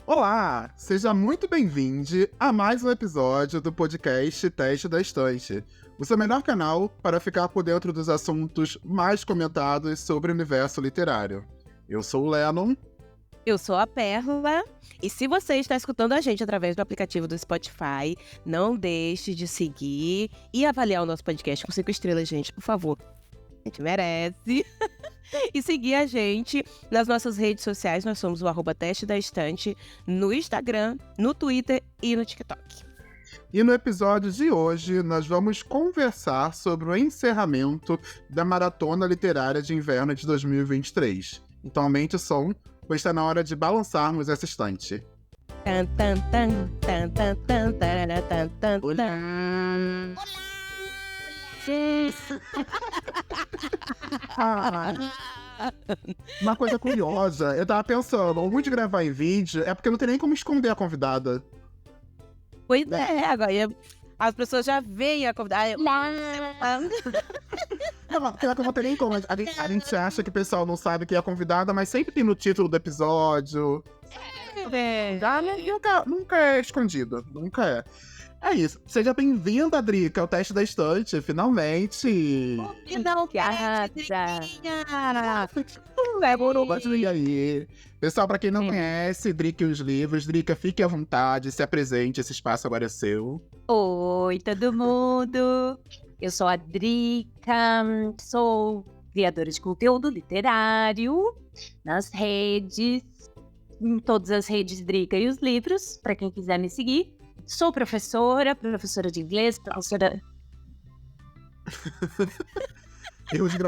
Olá, seja muito bem-vindo a mais um episódio do podcast Teste da Estante, o seu melhor canal para ficar por dentro dos assuntos mais comentados sobre o universo literário. Eu sou o Lennon. Eu sou a Pérola, e se você está escutando a gente através do aplicativo do Spotify, não deixe de seguir e avaliar o nosso podcast com 5 estrelas, gente, por favor. A gente merece. E seguir a gente nas nossas redes sociais. Nós somos o @teste da estante no Instagram, no Twitter e no TikTok. E no episódio de hoje, nós vamos conversar sobre o encerramento da Maratona Literária de Inverno de 2023. Então aumente o som, pois está na hora de balançarmos essa estante. Tan, tan, tan, tan, tan, tan, tarara, tan, tan, tan. Olá! Uma coisa curiosa, eu tava pensando, o ruim de gravar em vídeo é porque não tem nem como esconder a convidada. Pois é, agora as pessoas já veem a convidada. Não tem nem como. A gente acha que o pessoal não sabe quem é a convidada, mas sempre tem no título do episódio. Nunca é escondido, nunca é. É isso. Seja bem-vinda, Drica, ao Teste da Estante, finalmente. E aí? Pessoal, pra quem não conhece, Drica e os livros, Drica, fique à vontade, se apresente, esse espaço agora é seu. Oi, todo mundo! Eu sou a Drica, sou criadora de conteúdo literário nas redes, em todas as redes Drica e os livros, para quem quiser me seguir. Sou professora de inglês, professora... Erros de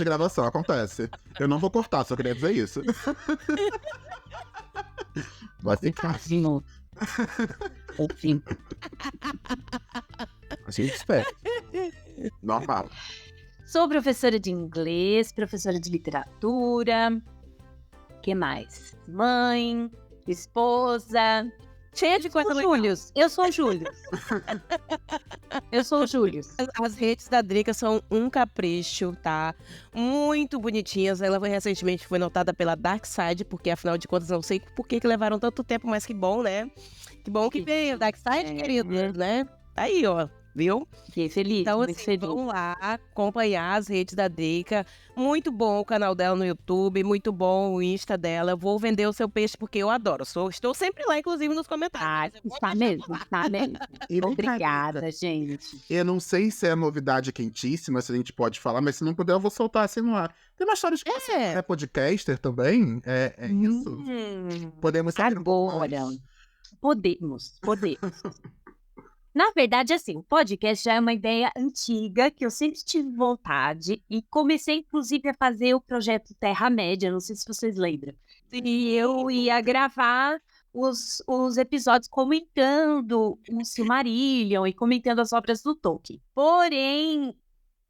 gravação, acontece. Eu não vou cortar, só queria dizer isso. Vai ficar. Enfim. A gente espera. Normal. Sou professora de inglês, professora de literatura. O que mais? Mãe, esposa. Cheia de coisa legal. Eu sou o Júlio. Eu sou o Júlio. As redes da Drica são um capricho, tá? Muito bonitinhas. Ela recentemente foi notada pela Dark Side, porque afinal de contas não sei por que levaram tanto tempo, mas que bom, né? Que bom que veio, Dark Side, querida, né? Tá aí, ó. Viu? Fiquei feliz, então, muito assim, feliz. Vamos lá acompanhar as redes da Drica. Muito bom o canal dela no YouTube, muito bom o Insta dela. Vou vender o seu peixe porque eu adoro. Estou sempre lá, inclusive, nos comentários. Está mesmo. Obrigada, gente. Eu não sei se é novidade quentíssima, se a gente pode falar, mas se não puder, eu vou soltar assim no ar. Tem uma história de que você é podcaster também? É isso? Podemos saber agora. Podemos. Na verdade, assim, o podcast já é uma ideia antiga, que eu sempre tive vontade, e comecei, inclusive, a fazer o projeto Terra-média, não sei se vocês lembram. E eu ia gravar os episódios comentando o Silmarillion e comentando as obras do Tolkien. Porém,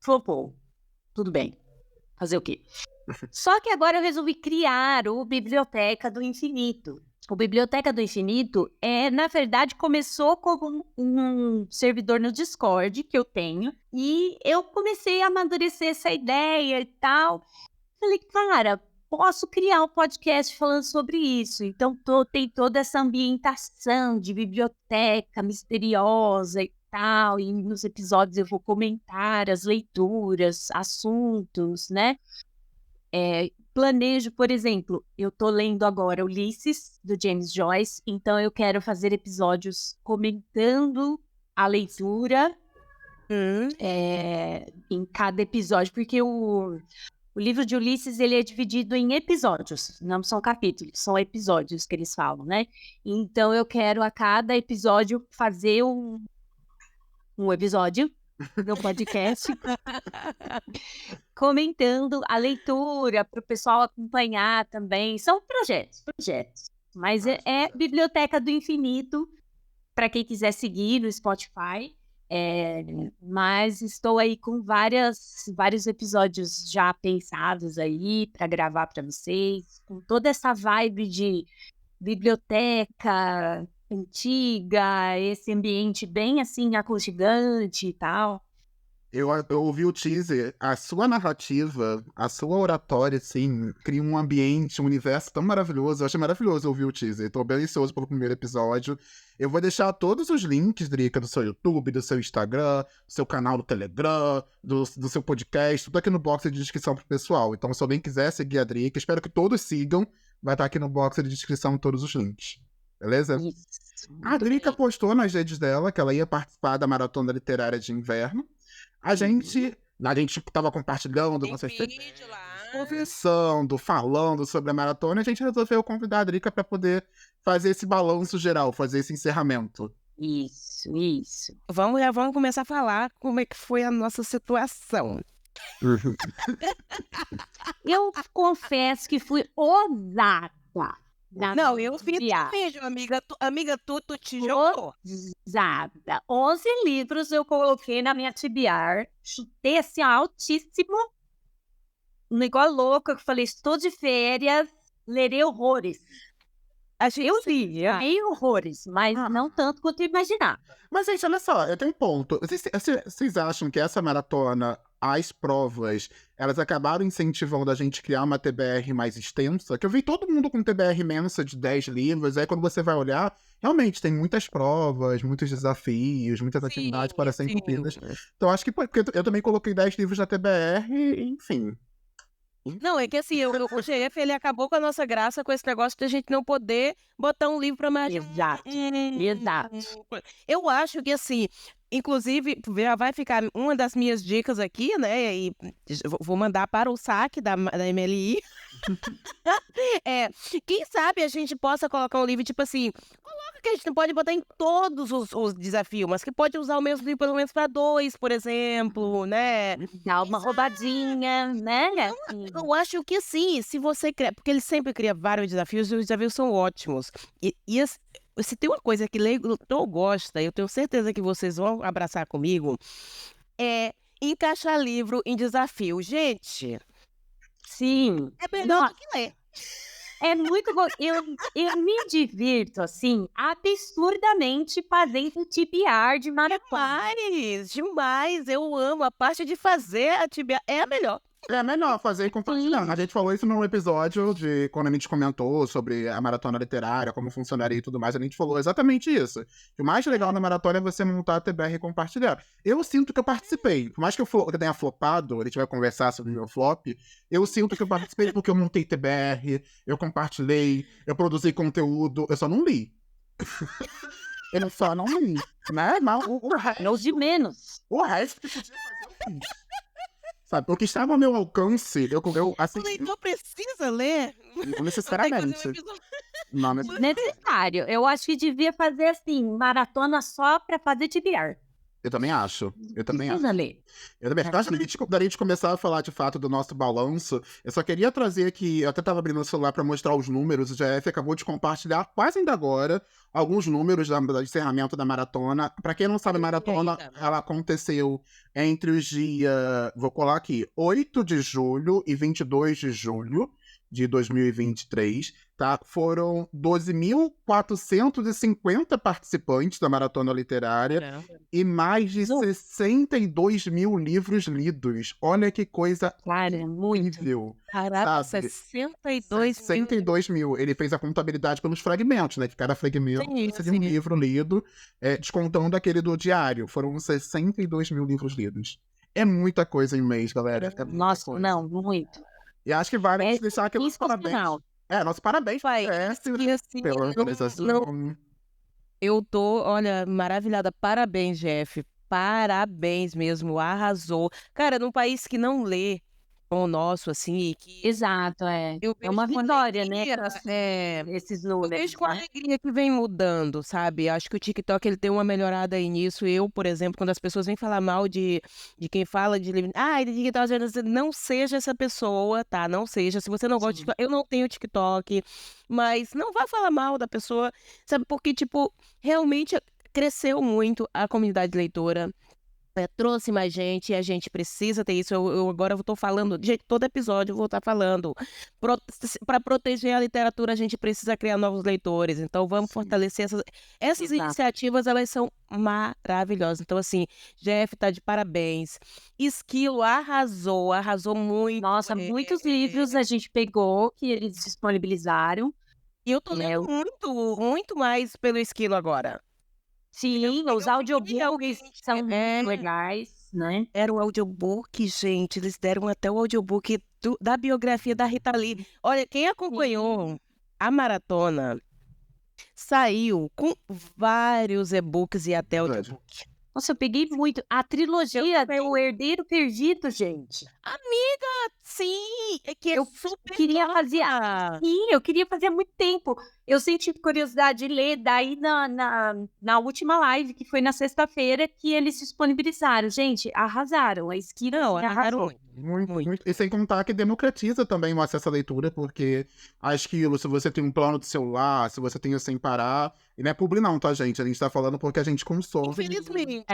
flopou. Tudo bem. Fazer o quê? Só que agora eu resolvi criar o Biblioteca do Infinito. O Biblioteca do Infinito, na verdade, começou como um servidor no Discord que eu tenho. E eu comecei a amadurecer essa ideia e tal. Falei, cara, posso criar um podcast falando sobre isso. Então, tem toda essa ambientação de biblioteca misteriosa e tal. E nos episódios eu vou comentar as leituras, assuntos, né? Planejo, por exemplo, eu tô lendo agora Ulisses, do James Joyce, então eu quero fazer episódios comentando a leitura em cada episódio, porque o livro de Ulisses, ele é dividido em episódios, não são capítulos, são episódios que eles falam, né? Então eu quero a cada episódio fazer um episódio no podcast comentando a leitura para o pessoal acompanhar também. São projetos, mas é Biblioteca do Infinito para quem quiser seguir no Spotify. Mas estou aí com vários episódios já pensados aí para gravar para vocês, com toda essa vibe de biblioteca antiga, esse ambiente bem assim aconchegante e tal. Eu ouvi o teaser, a sua narrativa, a sua oratória, assim, cria um ambiente, um universo tão maravilhoso. Eu achei maravilhoso ouvir o teaser. Tô bem ansioso pelo primeiro episódio. Eu vou deixar todos os links, Drica, do seu YouTube, do seu Instagram, do seu canal do Telegram, do seu podcast, tudo aqui no box de descrição pro pessoal. Então, se alguém quiser seguir a Drica, espero que todos sigam. Vai estar aqui no box de descrição todos os links. Beleza? Isso. A Drica postou nas redes dela que ela ia participar da Maratona Literária de Inverno. A gente tava compartilhando Tem nossas vídeo lá. conversando, falando sobre a maratona, a gente resolveu convidar a Drica para poder fazer esse balanço geral, fazer esse encerramento. Isso. Vamos começar a falar como é que foi a nossa situação. Eu confesso que fui ousada. Não, eu fiz viagem. vídeo, amiga, tu te jogou. Ousada. 11 livros eu coloquei na minha TBR. Chutei assim, altíssimo. Um negócio louco. Eu falei, estou de férias, lerei horrores. Eu li horrores, mas não tanto quanto eu imaginava. Mas, gente, olha só, eu tenho um ponto. Vocês acham que essa maratona, as provas, elas acabaram incentivando a gente a criar uma TBR mais extensa? Que eu vi todo mundo com TBR imensa de 10 livros, aí quando você vai olhar, realmente tem muitas provas, muitos desafios, muitas atividades para serem cumpridas. Então, acho que porque eu também coloquei 10 livros na TBR, enfim. Não, é que assim, o GF, ele acabou com a nossa graça com esse negócio de a gente não poder botar um livro pra mais... Exato. Eu acho que assim, inclusive, já vai ficar uma das minhas dicas aqui, né, e vou mandar para o saque da MLI. Quem sabe a gente possa colocar um livro, tipo assim, coloca que a gente não pode botar em todos os desafios, mas que pode usar o mesmo livro pelo menos para 2, por exemplo, né? Dá uma roubadinha, né? Eu acho que sim, se você cria, porque ele sempre cria vários desafios e os desafios são ótimos. Se tem uma coisa que leitor gosta, eu tenho certeza que vocês vão abraçar comigo, é encaixar livro em desafio. Gente, Sim. é melhor do que ler. É muito bom. Eu me divirto, assim, absurdamente fazendo TBR de maratona. Demais. Eu amo. A parte de fazer a TBR é a melhor. É melhor fazer e compartilhar. A gente falou isso num episódio de quando a gente comentou sobre a maratona literária, como funcionaria e tudo mais. A gente falou exatamente isso. Que o mais legal na maratona é você montar a TBR e compartilhar. Eu sinto que eu participei. Por mais que eu tenha flopado, a gente vai conversar sobre o meu flop, eu sinto que eu participei porque eu montei TBR, eu compartilhei, eu produzi conteúdo, eu só não li. Eu só não li, né? Mas Não de menos. o resto que podia fazer eu fiz. Sabe, o que estava ao meu alcance, eu assim, O leitor precisa ler. não necessariamente. Não necessariamente. Necessário. Eu acho que devia fazer, assim, maratona só pra fazer TBR. Eu também acho. Precisa ler. Eu também acho. Antes da gente começar a falar de fato do nosso balanço, eu só queria trazer aqui, eu até estava abrindo o celular para mostrar os números, o GF acabou de compartilhar quase ainda agora alguns números do encerramento da maratona. Para quem não sabe, a maratona ela aconteceu entre os dias, vou colar aqui, 8 de julho e 22 de julho de 2023, tá? Foram 12.450 participantes da maratona literária e mais de 62 mil livros lidos. Olha que coisa incrível. Caraca, sabe? 62 mil. Ele fez a contabilidade pelos fragmentos, né? Que cada fragmento seria um livro lido, descontando aquele do diário. Foram 62 mil livros lidos. É muita coisa em mês, galera. Nossa, não, muito. E acho que vale deixar aqui os parabéns. Nosso parabéns pela organização. Eu tô, olha, maravilhada. Parabéns, Jeff. Parabéns mesmo. Arrasou. Cara, num país que não lê como o nosso, assim, que... Exato, é uma vitória, né? Esses números. Eu vejo com alegria que vem mudando, sabe? Acho que o TikTok ele tem uma melhorada aí nisso. Eu, por exemplo, quando as pessoas vêm falar mal de quem fala de livro, de TikTok, não seja essa pessoa, tá? Não seja. Se você não gosta de TikTok, eu não tenho TikTok, mas não vá falar mal da pessoa, sabe? Porque, tipo, realmente cresceu muito a comunidade leitora. trouxe mais gente e a gente precisa ter isso. Eu agora estou falando, gente, todo episódio eu vou estar falando. Para proteger a literatura, a gente precisa criar novos leitores. Então, vamos fortalecer essas Exato. iniciativas, elas são maravilhosas. Então, assim, Jeff tá de parabéns. Esquilo arrasou muito. Nossa, muitos livros a gente pegou que eles disponibilizaram. E eu tô lendo muito mais pelo Esquilo agora. Sim, os audiobooks são muito legais, né? Era um audiobook, gente. Eles deram até o audiobook da biografia da Rita Lee. Olha, quem acompanhou a maratona saiu com vários e-books e até audiobook. Nossa, eu peguei muito. A trilogia do Herdeiro Perdido, gente. Sim, é que Eu é super queria fazer. foda. Sim, eu queria fazer há muito tempo. Eu senti curiosidade de ler, daí na última live, que foi na sexta-feira, que eles disponibilizaram. Gente, arrasaram. A esquina Não, arrasou. arrasaram muito. Muito. E sem contar que democratiza também o acesso à leitura, porque a Esquilo, se você tem um plano de celular, se você tem o Sem Parar, e não é publi não, tá, gente? A gente tá falando porque a gente consome. Infelizmente.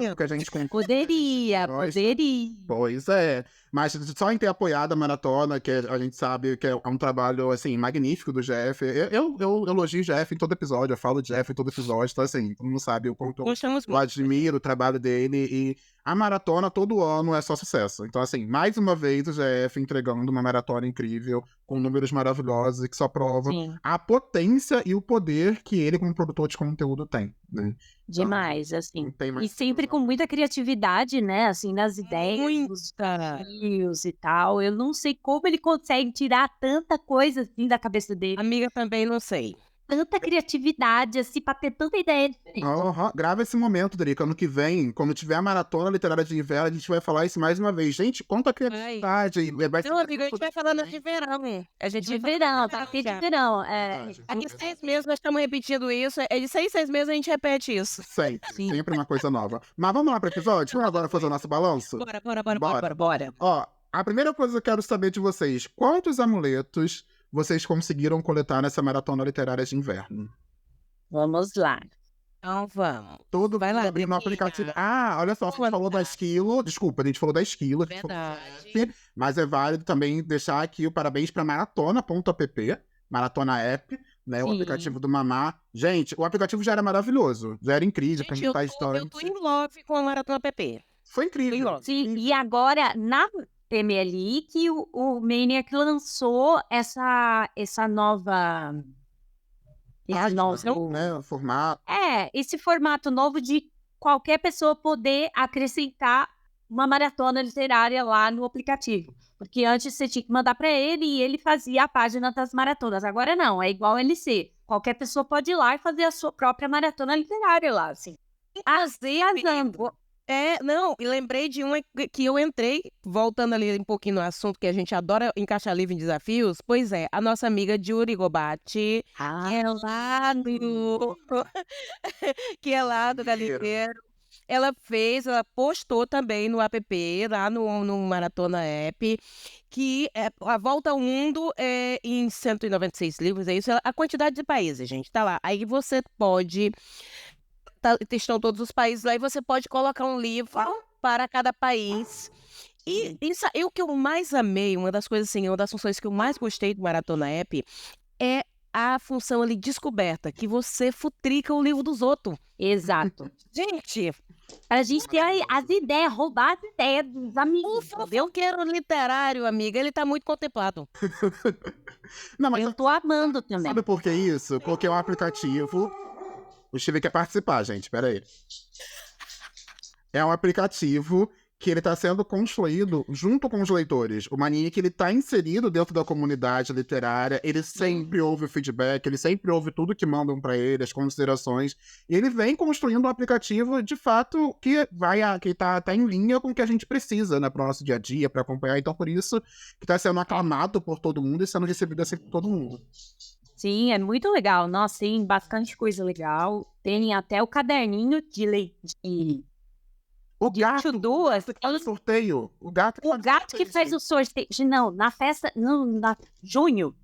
Porque a gente consome. Poderia. Pois é. Mas só em ter apoiado a maratona, que a gente sabe que é um trabalho, assim, magnífico do Jeff. Eu elogio o Jeff em todo episódio, eu falo de Jeff em todo episódio, então, assim, todo mundo sabe o quanto Gostamos eu muito. admiro o trabalho dele. E a maratona todo ano é só sucesso. Então, assim, mais uma vez o GF entregando uma maratona incrível, com números maravilhosos e que só provam Sim, a potência e o poder que ele, como produtor de conteúdo, tem. Né? demais, assim. Não tem mais E sempre com muita criatividade, né? Assim, nas ideias, nos Muita. desafios e tal. Eu não sei como ele consegue tirar tanta coisa assim da cabeça dele. Amiga, também não sei. Tanta criatividade, assim, pra ter tanta ideia diferente. Grava esse momento, Drica. Ano que vem, quando tiver a maratona literária de inverno, a gente vai falar isso mais uma vez. Gente, quanta criatividade. Não, amiga, a gente vai falando de verão. A gente De vai verão, falando tá? de verão. De verão. É. Aqui 6 meses nós estamos repetindo isso. É de 6 meses a gente repete isso. Sempre uma coisa nova. Mas vamos lá pro episódio? Vamos agora fazer o nosso balanço? Bora. Ó, a primeira coisa que eu quero saber de vocês, quantos amuletos vocês conseguiram coletar nessa maratona literária de inverno? Vamos lá. Então vamos. Todo Vai lá, abrir no Driquinha. aplicativo. Ah, olha só, a gente falou da Esquilo. Desculpa, a gente falou da Esquilo. Verdade. Mas é válido também deixar aqui o parabéns para maratona.app, Maratona App, né? O Sim. aplicativo do Mamá. Gente, o aplicativo já era maravilhoso, já era incrível pra Gente, contar eu história. tô em love com a Maratona PP. Foi incrível. Sim, e agora, na MLI, que o Maniac lançou essa nova... Esse novo... Né? O formato. esse formato novo de qualquer pessoa poder acrescentar uma maratona literária lá no aplicativo. Porque antes você tinha que mandar para ele e ele fazia a página das maratonas. Agora não, é igual LC. Qualquer pessoa pode ir lá e fazer a sua própria maratona literária lá, assim. Arrasando. Não, e lembrei de uma que eu entrei, voltando ali um pouquinho no assunto que a gente adora encaixar livro em desafios. Pois é, a nossa amiga Judy Gobati, que é lá do Galinheiro, ela postou também no app, lá no Maratona App, que a Volta ao Mundo é em 196 livros, é isso? A quantidade de países, gente, tá lá. Aí você pode... estão todos os países lá e você pode colocar um livro para cada país. E isso, o que eu mais amei, uma das coisas assim, uma das funções que eu mais gostei do Maratona App é a função ali descoberta, que você futrica o livro dos outros. Exato. Gente, Pra gente ter as ideias, roubar as ideias dos o amigos, entendeu? fofoqueiro literário, amiga, ele tá muito contemplado. Não, mas Eu tô amando também. sabe por que isso? Porque é um aplicativo. O Steve quer participar, gente. Pera aí. É um aplicativo que ele está sendo construído junto com os leitores. O Maniac, ele está inserido dentro da comunidade literária, ele sempre ouve o feedback, ele sempre ouve tudo que mandam para ele, as considerações, e ele vem construindo um aplicativo, de fato, que tá em linha com o que a gente precisa, né, para o nosso dia a dia, para acompanhar. Então, por isso, que está sendo aclamado por todo mundo e sendo recebido assim por todo mundo. Sim, é muito legal. Nossa, tem bastante coisa legal. Tem até o caderninho de O gato duas. que faz o sorteio. O gato que faz o sorteio. Não, na festa. Não, na junho.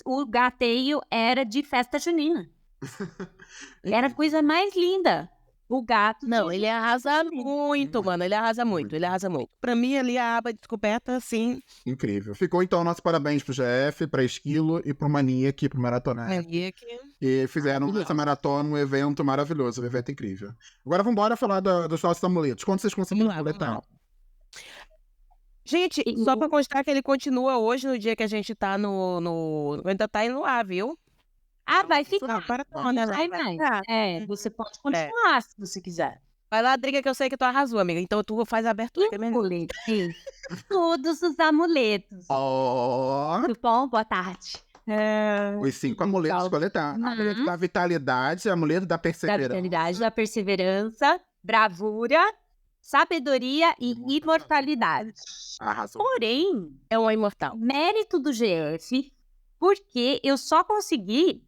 O gateio era de festa junina. Era a coisa mais linda. o gato... Não, ele arrasa muito, mano. Ele arrasa muito, ele arrasa muito. Pra mim, ali, a aba descoberta, assim... Incrível. Ficou, então, nosso parabéns pro GF, pra Esquilo e pro Maniac, pro Maratonar. Aqui. E fizeram essa maratona um evento maravilhoso, um evento incrível. Agora vamos embora falar dos nossos amuletos. Quando vocês conseguiram Vamos lá. coletar? Gente, só pra constar que ele continua hoje, no dia que a gente tá ainda tá indo lá, viu? Vai ficar. Maratona, Vai mais. Você pode continuar se você quiser. Vai lá, Driga, que eu sei que tu arrasou, amiga. Então tu faz a abertura. Eu coletei todos os amuletos. Tudo bom? Boa tarde. Os 5 amuletos coletados. Amuleto da vitalidade, amuleto da Da perseverança. vitalidade, da perseverança, bravura, sabedoria e imortalidade. Arrasou. Porém, É um imortal. mérito do GF, porque eu só consegui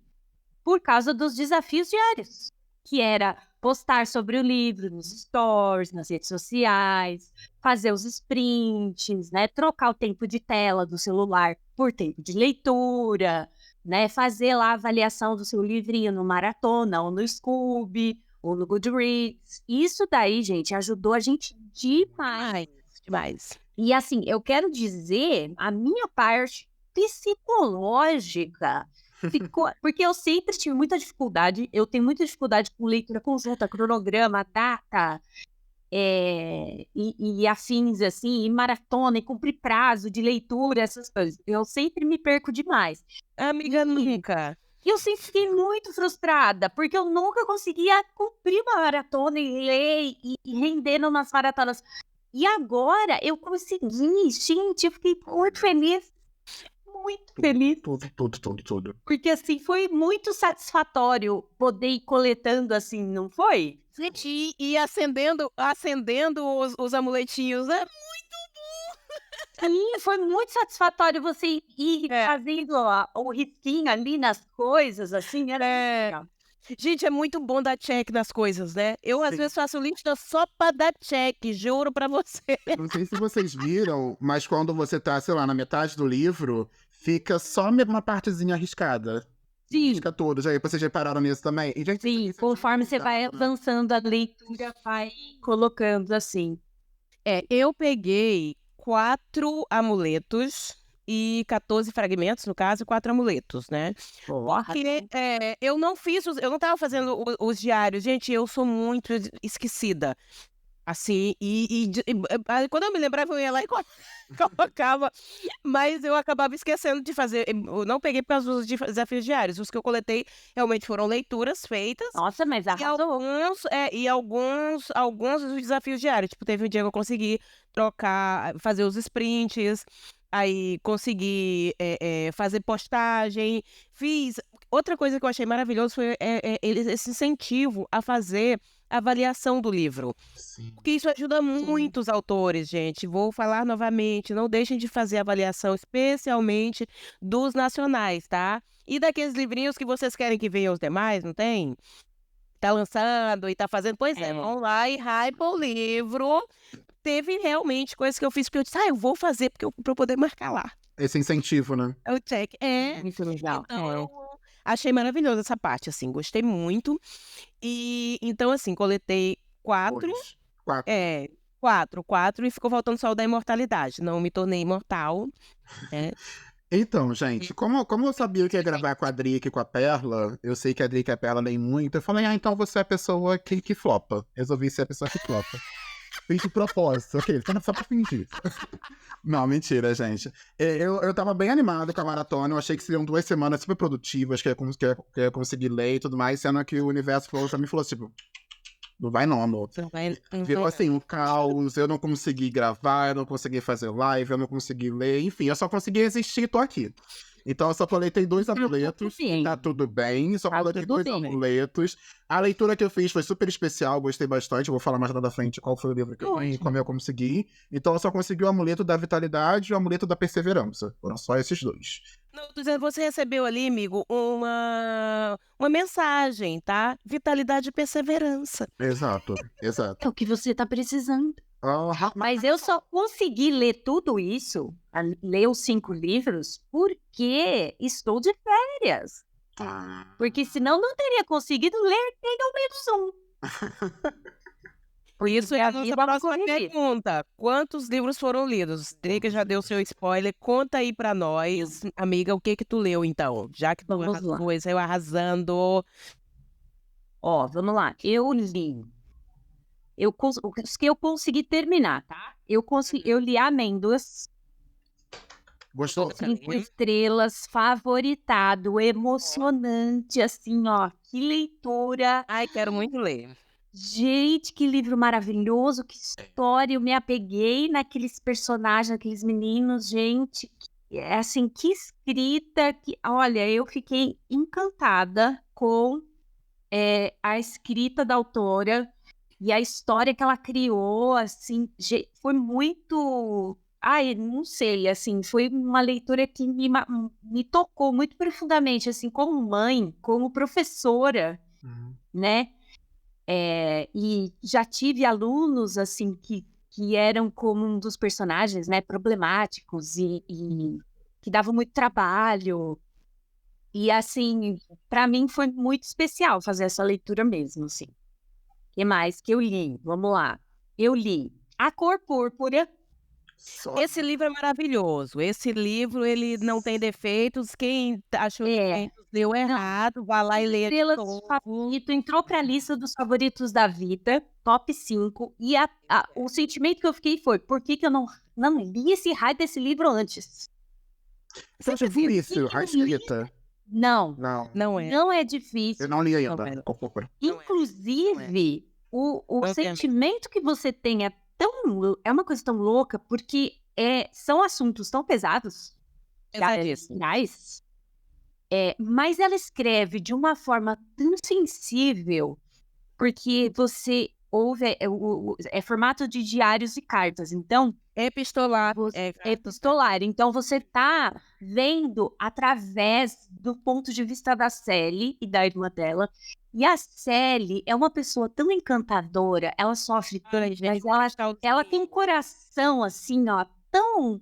por causa dos desafios diários, que era postar sobre o livro nos stories, nas redes sociais, fazer os sprints, né, trocar o tempo de tela do celular por tempo de leitura, né, fazer lá a avaliação do seu livrinho no Maratona, ou no Scoob, ou no Goodreads. Isso daí, gente, ajudou a gente demais. Demais. E assim, eu quero dizer, a minha parte psicológica ficou... Porque eu sempre tive muita dificuldade, eu tenho muita dificuldade com leitura conjunta, cronograma, data, e afins, assim, e maratona, e cumprir prazo de leitura, essas coisas. Eu sempre me perco demais. Amiga, nunca. E eu sempre fiquei muito frustrada, porque eu nunca conseguia cumprir uma maratona e ler e render nas maratonas. E agora eu consegui, gente, eu fiquei muito feliz. Muito feliz. Tudo. Porque, assim, foi muito satisfatório poder ir coletando, assim, não foi? Gente, e acendendo os amuletinhos, né? Sim, foi muito satisfatório você ir fazendo o risquinho ali nas coisas, assim, era muito legal. Gente, é muito bom dar check nas coisas, né? Eu, às vezes, faço lista só pra dar check, juro pra você. Não sei se vocês viram, mas quando você tá, sei lá, na metade do livro, fica só uma partezinha arriscada. Sim. Risca todos. Aí vocês repararam nisso também? E, gente, Sim, isso é conforme você vai avançando a leitura, vai colocando assim. Eu peguei 4 amuletos e 14 fragmentos, no caso, 4 amuletos, né? Porque eu não tava fazendo os diários. Gente, eu sou muito esquecida. Assim, quando eu me lembrava, eu ia lá e colocava, mas eu acabava esquecendo de fazer. Eu não peguei por causa dos desafios diários. Os que eu coletei realmente foram leituras feitas. Nossa, mas arrasou. E alguns dos desafios diários. Tipo, teve um dia que eu consegui fazer os sprints, aí consegui fazer postagem, fiz. Outra coisa que eu achei maravilhoso foi esse incentivo a fazer avaliação do livro. Sim. Porque isso ajuda muito os autores, gente. Vou falar novamente, não deixem de fazer avaliação, especialmente dos nacionais, tá? E daqueles livrinhos que vocês querem que venham os demais, não tem? Tá lançando e tá fazendo. Pois vão lá e hypa o livro. Teve realmente coisas que eu fiz, porque eu disse, eu vou fazer pra eu poder marcar lá. Esse incentivo, né? É o check. Muito legal. Então, achei maravilhosa essa parte, assim, gostei muito. E então, assim, coletei 4. Hoje. 4 e ficou faltando só o da imortalidade. Não me tornei imortal. Então, gente, como eu sabia que ia gravar com a Drica e com a Perla, eu sei que a Drica e a Perla leem muito, eu falei, então você é a pessoa que flopa. Resolvi ser a pessoa que flopa. Fiz de propósito, ok, só pra fingir. Não, mentira, gente. Eu tava bem animado com a maratona, eu achei que seriam 2 semanas super produtivas, que eu ia conseguir ler e tudo mais, sendo que o universo falou pra mim, falou tipo, não vai não, amor. Virou assim, um caos, eu não consegui gravar, eu não consegui fazer live, eu não consegui ler, enfim, eu só consegui existir e tô aqui. Então eu só coletei 2 amuletos, tá tudo bem, só coletei 2 amuletos. A leitura que eu fiz foi super especial, gostei bastante, eu vou falar mais lá da frente qual foi o livro que eu li, como eu consegui. Então eu só consegui o amuleto da vitalidade e o amuleto da perseverança. Foram só esses 2. Não, tô dizendo, você recebeu ali, amigo, uma mensagem, tá? Vitalidade e perseverança. Exato. É o que você tá precisando. Ah, Mas eu só consegui ler tudo isso, ler os 5 livros, porque estou de férias. Porque senão não teria conseguido ler nem ao menos um. Por isso é a nossa vida é uma próxima correria. pergunta. Quantos livros foram lidos? Drica já deu seu spoiler. Conta aí pra nós, amiga, o que que tu leu, então? Já que tu Vamos lá. saiu arrasando. Ó, vamos lá. Eu li. Os que eu consegui terminar, tá? Eu li Amêndoas, Gostou? 5 estrelas, favoritado, emocionante, assim, ó. Que leitura. Ai, quero muito ler. Gente, que livro maravilhoso, que história. Eu me apeguei naqueles personagens, naqueles meninos, gente. É assim, que escrita. Olha, eu fiquei encantada com a escrita da autora e a história que ela criou, assim, foi muito. Ai, não sei, assim, foi uma leitura que me tocou muito profundamente, assim, como mãe, como professora, né? E já tive alunos, assim, que eram como um dos personagens, né, problemáticos e que davam muito trabalho. E, assim, para mim foi muito especial fazer essa leitura mesmo, assim. O que mais que eu li? Vamos lá. Eu li A Cor Púrpura. Esse livro é maravilhoso. Esse livro, ele não tem defeitos. Quem achou defeitos leu errado. Vai lá e lê de Estrelas novo. favorito, entrou para a lista dos favoritos da vida, top 5. E o sentimento que eu fiquei foi, por que que eu não li esse raio desse livro antes? Você acha difícil a escrita? Não, Não. Não é. não é difícil. Eu não li ainda. pera. Inclusive, o Obviamente. sentimento que você tem é uma coisa tão louca, porque são assuntos tão pesados, Pesadíssimo. reais, mas ela escreve de uma forma tão sensível, porque você ouve, é formato de diários e cartas, então Epistolar. é epistolar, então você tá vendo através do ponto de vista da Sally e da irmã dela. E a Sally é uma pessoa tão encantadora, ela sofre tanto, mas ela tem um coração assim, ó, tão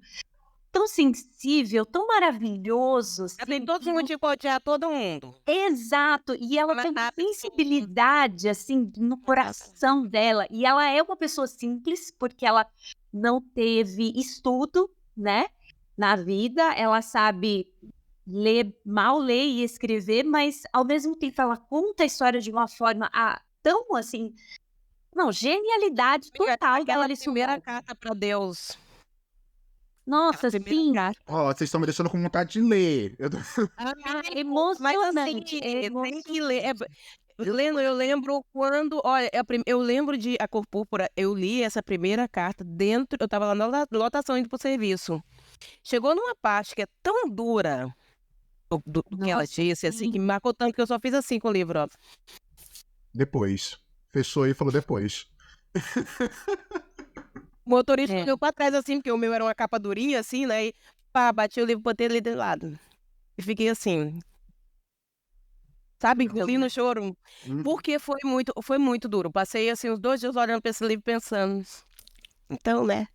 sensível, tão maravilhoso. Ela tem assim, todos os motivos para odiar todo mundo. Exato, e ela Ela tem uma sabe sensibilidade, assim, no coração dela. E ela é uma pessoa simples, porque ela não teve estudo, né, na vida. Ela sabe mal ler e escrever, mas, ao mesmo tempo, ela conta a história de uma forma tão, assim... Não, genialidade total Aquela dela. primeira carta para Deus. Nossa, Aquela primeira sim. carta. Ó, vocês estão me deixando com vontade de ler. Emocionante. Tem que ler. Lendo, eu lembro quando. Olha, eu lembro de A Cor Púrpura. Eu li essa primeira carta dentro. Eu tava lá na lotação indo pro serviço. Chegou numa parte que é tão dura do que ela Nossa, disse, assim, sim. que me marcou tanto que eu só fiz assim com o livro, ó. Depois. Fechou e falou depois. O motorista olhou pra trás, assim, porque o meu era uma capa durinha, assim, né? E pá, bati o livro, botei ele de lado. E fiquei assim. Sabe, engolindo o choro. Porque foi muito duro. Passei, assim, uns 2 dias olhando pra esse livro pensando. Então, né?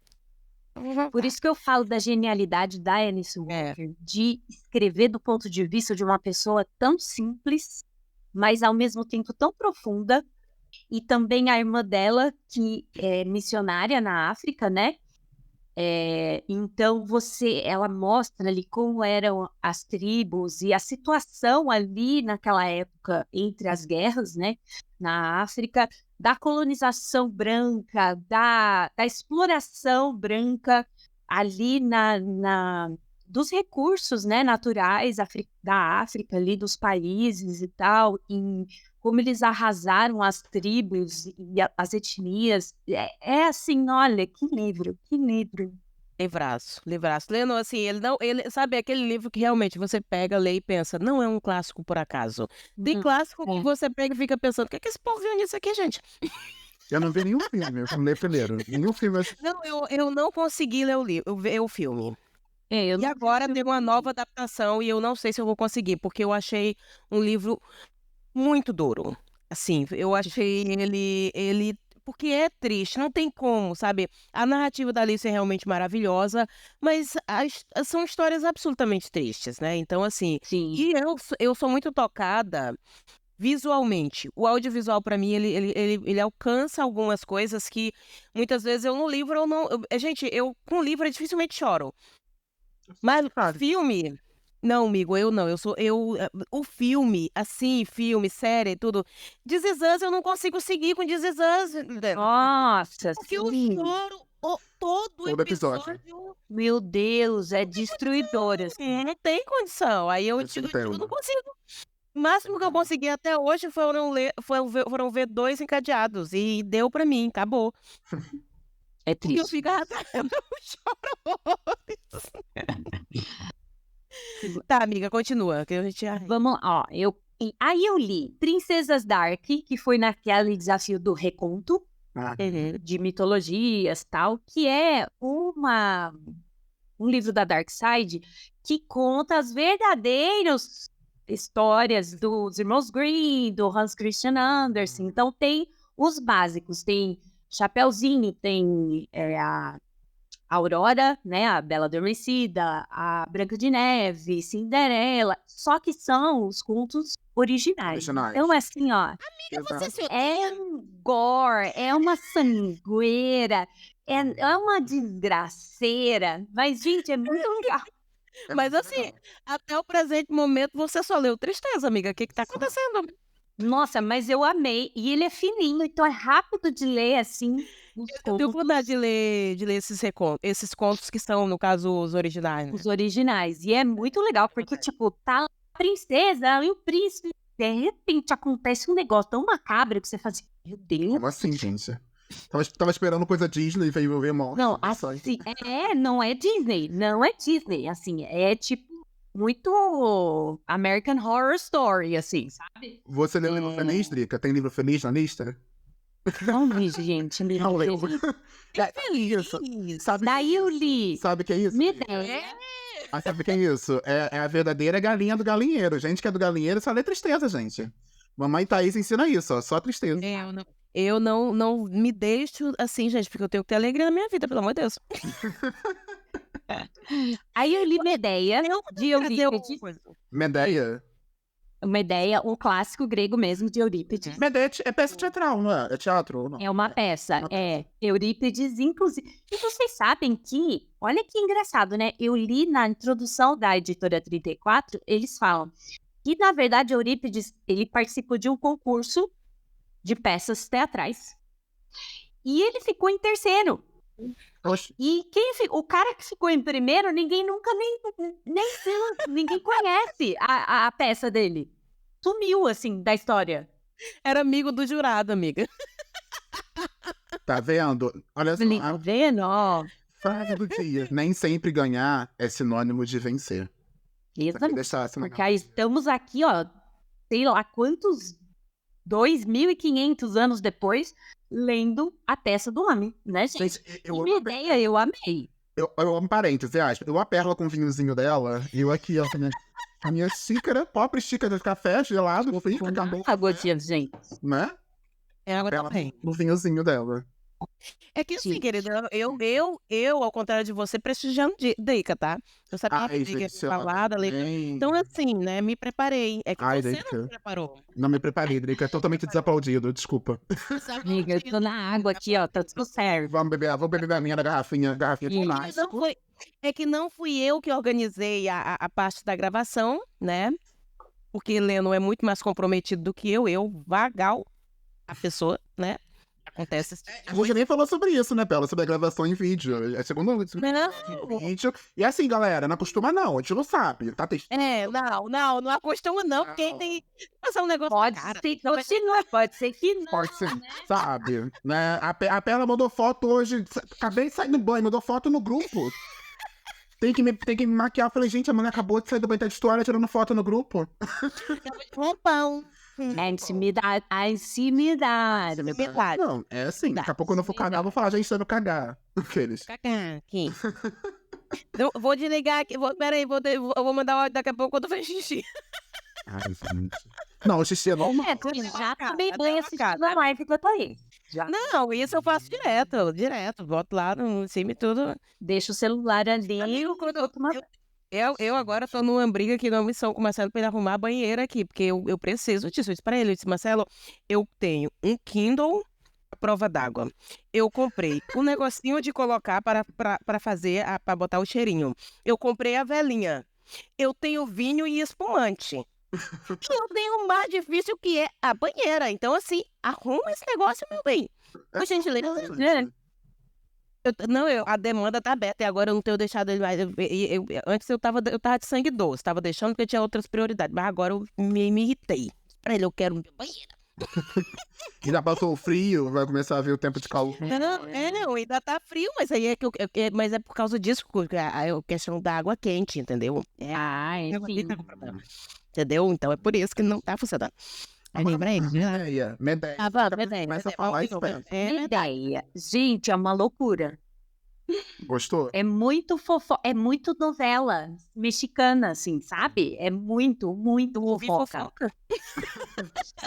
Por isso que eu falo da genialidade da Alice Walker, de escrever do ponto de vista de uma pessoa tão simples, mas ao mesmo tempo tão profunda, e também a irmã dela, que é missionária na África, né? Então ela mostra ali como eram as tribos e a situação ali naquela época entre as guerras, né? Na África, da colonização branca, da exploração branca ali dos recursos, né, naturais da África, ali dos países e tal, em como eles arrasaram as tribos e as etnias. Assim, olha, que livro, que livro. Livraço. Lendo assim, ele sabe aquele livro que realmente você pega, lê e pensa, não é um clássico por acaso. Tem clássico que você pega e fica pensando, o que é que esse povo viu nisso aqui, gente? Eu não vi nenhum filme, eu li primeiro. Nenhum filme. Não, eu não consegui ler o filme. Eu E não agora vi tem uma nova adaptação e eu não sei se eu vou conseguir, porque eu achei um livro muito duro. Assim, eu achei ele porque é triste, não tem como, sabe? A narrativa da Alice é realmente maravilhosa, mas são histórias absolutamente tristes, né? Então, assim, Sim. e eu sou muito tocada visualmente. O audiovisual, pra mim, ele alcança algumas coisas que muitas vezes eu no livro eu não. Gente, eu com livro eu dificilmente choro. Mas Claro. filme. Não, amigo, eu não. O filme, assim, filme, série, tudo. This Is Us, eu não consigo seguir com This Is Us. Nossa, Porque eu sim. choro todo Todo episódio. episódio. Meu Deus, é destruidor, assim. Não tem condição. Aí eu não consigo. O máximo que eu consegui até hoje foram ver 2 encadeados. E deu pra mim, acabou. É Porque eu triste. fico arrasando, eu choro. Tá, amiga, continua. Que a gente... Vamos lá, ó. Aí eu li Princesas Dark, que foi naquele desafio do reconto Ah, de mitologias tal, que é um livro da Dark Side que conta as verdadeiras histórias dos irmãos Grimm, do Hans Christian Andersen. Então tem os básicos, tem Chapeuzinho, tem a Aurora, né, a Bela Adormecida, a Branca de Neve, Cinderela, só que são os contos originais. Então, assim, ó, é um gore, é uma sangueira, é uma desgraceira, mas, gente, é muito legal. Mas assim, até o presente momento você só leu tristeza, amiga. O que tá acontecendo? Nossa, mas eu amei. E ele é fininho, então é rápido de ler, assim, os Eu tenho contos. vontade de ler esses contos que são, no caso, os originais. Né? Os originais. E é muito legal, porque, tipo, tá a princesa e o príncipe. De repente acontece um negócio tão macabro que você faz assim, meu Deus. Como assim, gente? Tava esperando coisa Disney e veio ver morte. Não, assim, não é Disney. Não é Disney. Assim, é tipo muito American Horror Story, assim, sabe? Você leu livro feliz, Drica? Tem livro feliz na lista? Não li, gente. Não leu. Feliz. Daí eu li. Sabe o que é isso? Ah, sabe o que é isso? É a verdadeira galinha do galinheiro. Gente que é do galinheiro só lê tristeza, gente. Mamãe Thaís ensina isso, ó, só tristeza. Eu não me deixo assim, gente, porque eu tenho que ter alegria na minha vida, pelo amor de Deus. Aí eu li Medeia, de Eurípides. Medeia? Medeia, um clássico grego mesmo, de Eurípides. Medeia é peça teatral, não é? É teatro ou não? É uma peça, Eurípides, inclusive. E vocês sabem que, olha que engraçado, né? Eu li na introdução da editora 34, eles falam que, na verdade, Eurípides, ele participou de um concurso de peças teatrais. E ele ficou em terceiro. Oxe. E o cara que ficou em primeiro, ninguém nunca ninguém conhece a peça dele. Sumiu, assim, da história. Era amigo do jurado, amiga. Tá vendo? Olha só. Tá vendo? Ó. Frase do dia. Nem sempre ganhar é sinônimo de vencer. Exatamente. Porque aí estamos aqui, ó, sei lá quantos 2.500 anos depois, lendo a peça do homem, né, gente? Minha ideia, eu amei. Eu amo parênteses, eu a Pérola com o vinhozinho dela, e eu aqui, ó, a minha xícara, pobre xícara de café gelado, frio, acabou. Água, gente. Né? É água Ela também. no vinhozinho dela. É que assim, querida, eu, ao contrário de você, prestigiando Drica, tá? Eu sabia que Drica ia falar da leitura. Então, assim, né, me preparei. É que você não se preparou. Não me preparei, Drica, é totalmente desaplaudido, desculpa. Amiga, eu tô na água aqui, ó, tá tudo certo. Vou beber a minha garrafinha de plástico. É que não fui eu que organizei a parte da gravação, né? Porque Leno é muito mais comprometido do que eu, vagal, a pessoa, né? Acontece. Você nem falou sobre isso, né, Pela? Sobre a gravação em vídeo. É segundo vídeo. E assim, galera, não acostuma não, a gente não sabe, tá testando. Não acostuma não, porque tem que passar um negócio pode cara. Ser, pode ser que não. Pode ser, né? sabe? Né? A Pela mandou foto hoje, acabei de sair do banho, mandou foto no grupo. Tem que me maquiar. Eu falei, gente, a mulher acabou de sair do banho, tá de toalha tirando foto no grupo. Roupão. A intimidade. Não, é assim. Daqui a pouco quando eu for cagar, eu vou falar, gente, tá indo cagar. Aqueles. Cagar aqui. Vou desligar aqui. Peraí, eu vou mandar o áudio daqui a pouco quando eu fizer xixi. Ai, gente. Não, o xixi é normal. Já tomei banho assistindo a live que eu tô aí. Já. Não, isso eu faço direto. Boto lá no cima e tudo. Deixa o celular ali. Eu agora tô numa briga aqui numa missão com o Marcelo pra ele arrumar a banheira aqui, porque eu preciso disso. Eu disse pra ele, eu disse, Marcelo, eu tenho um Kindle à prova d'água. Eu comprei o negocinho de colocar para fazer, para botar o cheirinho. Eu comprei a velinha. Eu tenho vinho e espumante. E eu tenho o mais difícil que é a banheira. Então, assim, arruma esse negócio, meu bem. Por gentileza. A demanda tá aberta e agora eu não tenho deixado ele mais. Antes eu tava de sangue doce, tava deixando porque eu tinha outras prioridades, mas agora eu me irritei. Pra ele, eu quero banheiro. E já passou o frio, vai começar a ver o tempo de calor. Não, ainda tá frio, mas aí é mas é por causa disso, porque a questão da água quente, entendeu? Sim. Tá com problema. Entendeu? Então é por isso que não tá funcionando. Aí lembra aí. Medeia. Começa a falar isso, velho. Ideia. Gente, é uma loucura. Gostou? É muito é muito novela mexicana, assim, sabe? É muito, muito Ouvi fofoca.